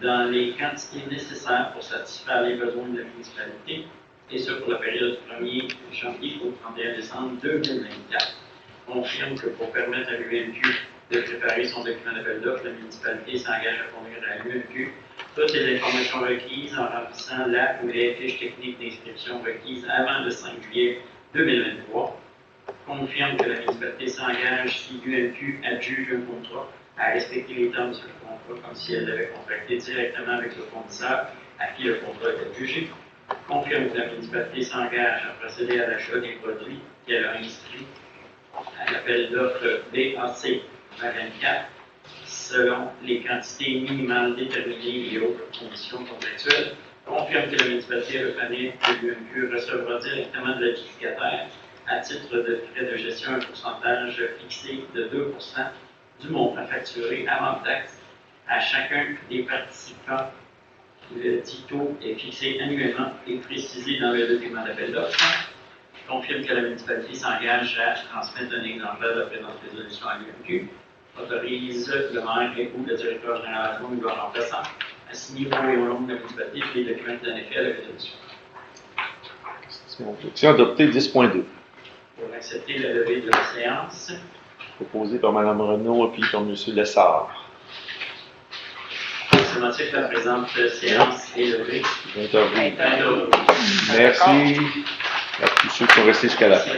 dans les quantités nécessaires pour satisfaire les besoins de la municipalité, et ce pour la période du 1er janvier au 31 décembre 2024. Confirme que pour permettre à l'UMQ de préparer son document d'appel d'offres, la municipalité s'engage à fournir à l'UMQ toutes les informations requises en remplissant la ou les fiches techniques d'inscription requises avant le 5 juillet 2023. Confirme que la municipalité s'engage, si l'UMQ adjuge un contrat, à respecter les termes de ce contrat comme si elle l'avait contracté directement avec le fournisseur à qui le contrat est adjugé. Confirme que la municipalité s'engage à procéder à l'achat des produits qu'elle a inscrits à l'appel d'offres BAC 2024 selon les quantités minimales déterminées et autres conditions contractuelles. Confirme que la municipalité reconnaît que l'UMQ recevra directement de l'adjudicataire à titre de frais de gestion un pourcentage fixé de 2% du montant facturé avant taxe à chacun des participants. Le dit taux est fixé annuellement et précisé dans le document d'appel d'offres. Confirme que la municipalité s'engage à transmettre un exemplaire de la présente résolution à l'UMQ. Autorise le maire et ou le directeur général adjoint ou leur remplaçant à signer pour et au nom de la municipalité tous les documents qui donnent effet à la résolution. Question adoptée. 10.2. Pour accepter la levée de la séance. Proposé par Mme Renaud, appuyé par M. Lessard. Pour ce motif, la présente séance est levée. Merci à tous ceux qui sont restés jusqu'à la fin.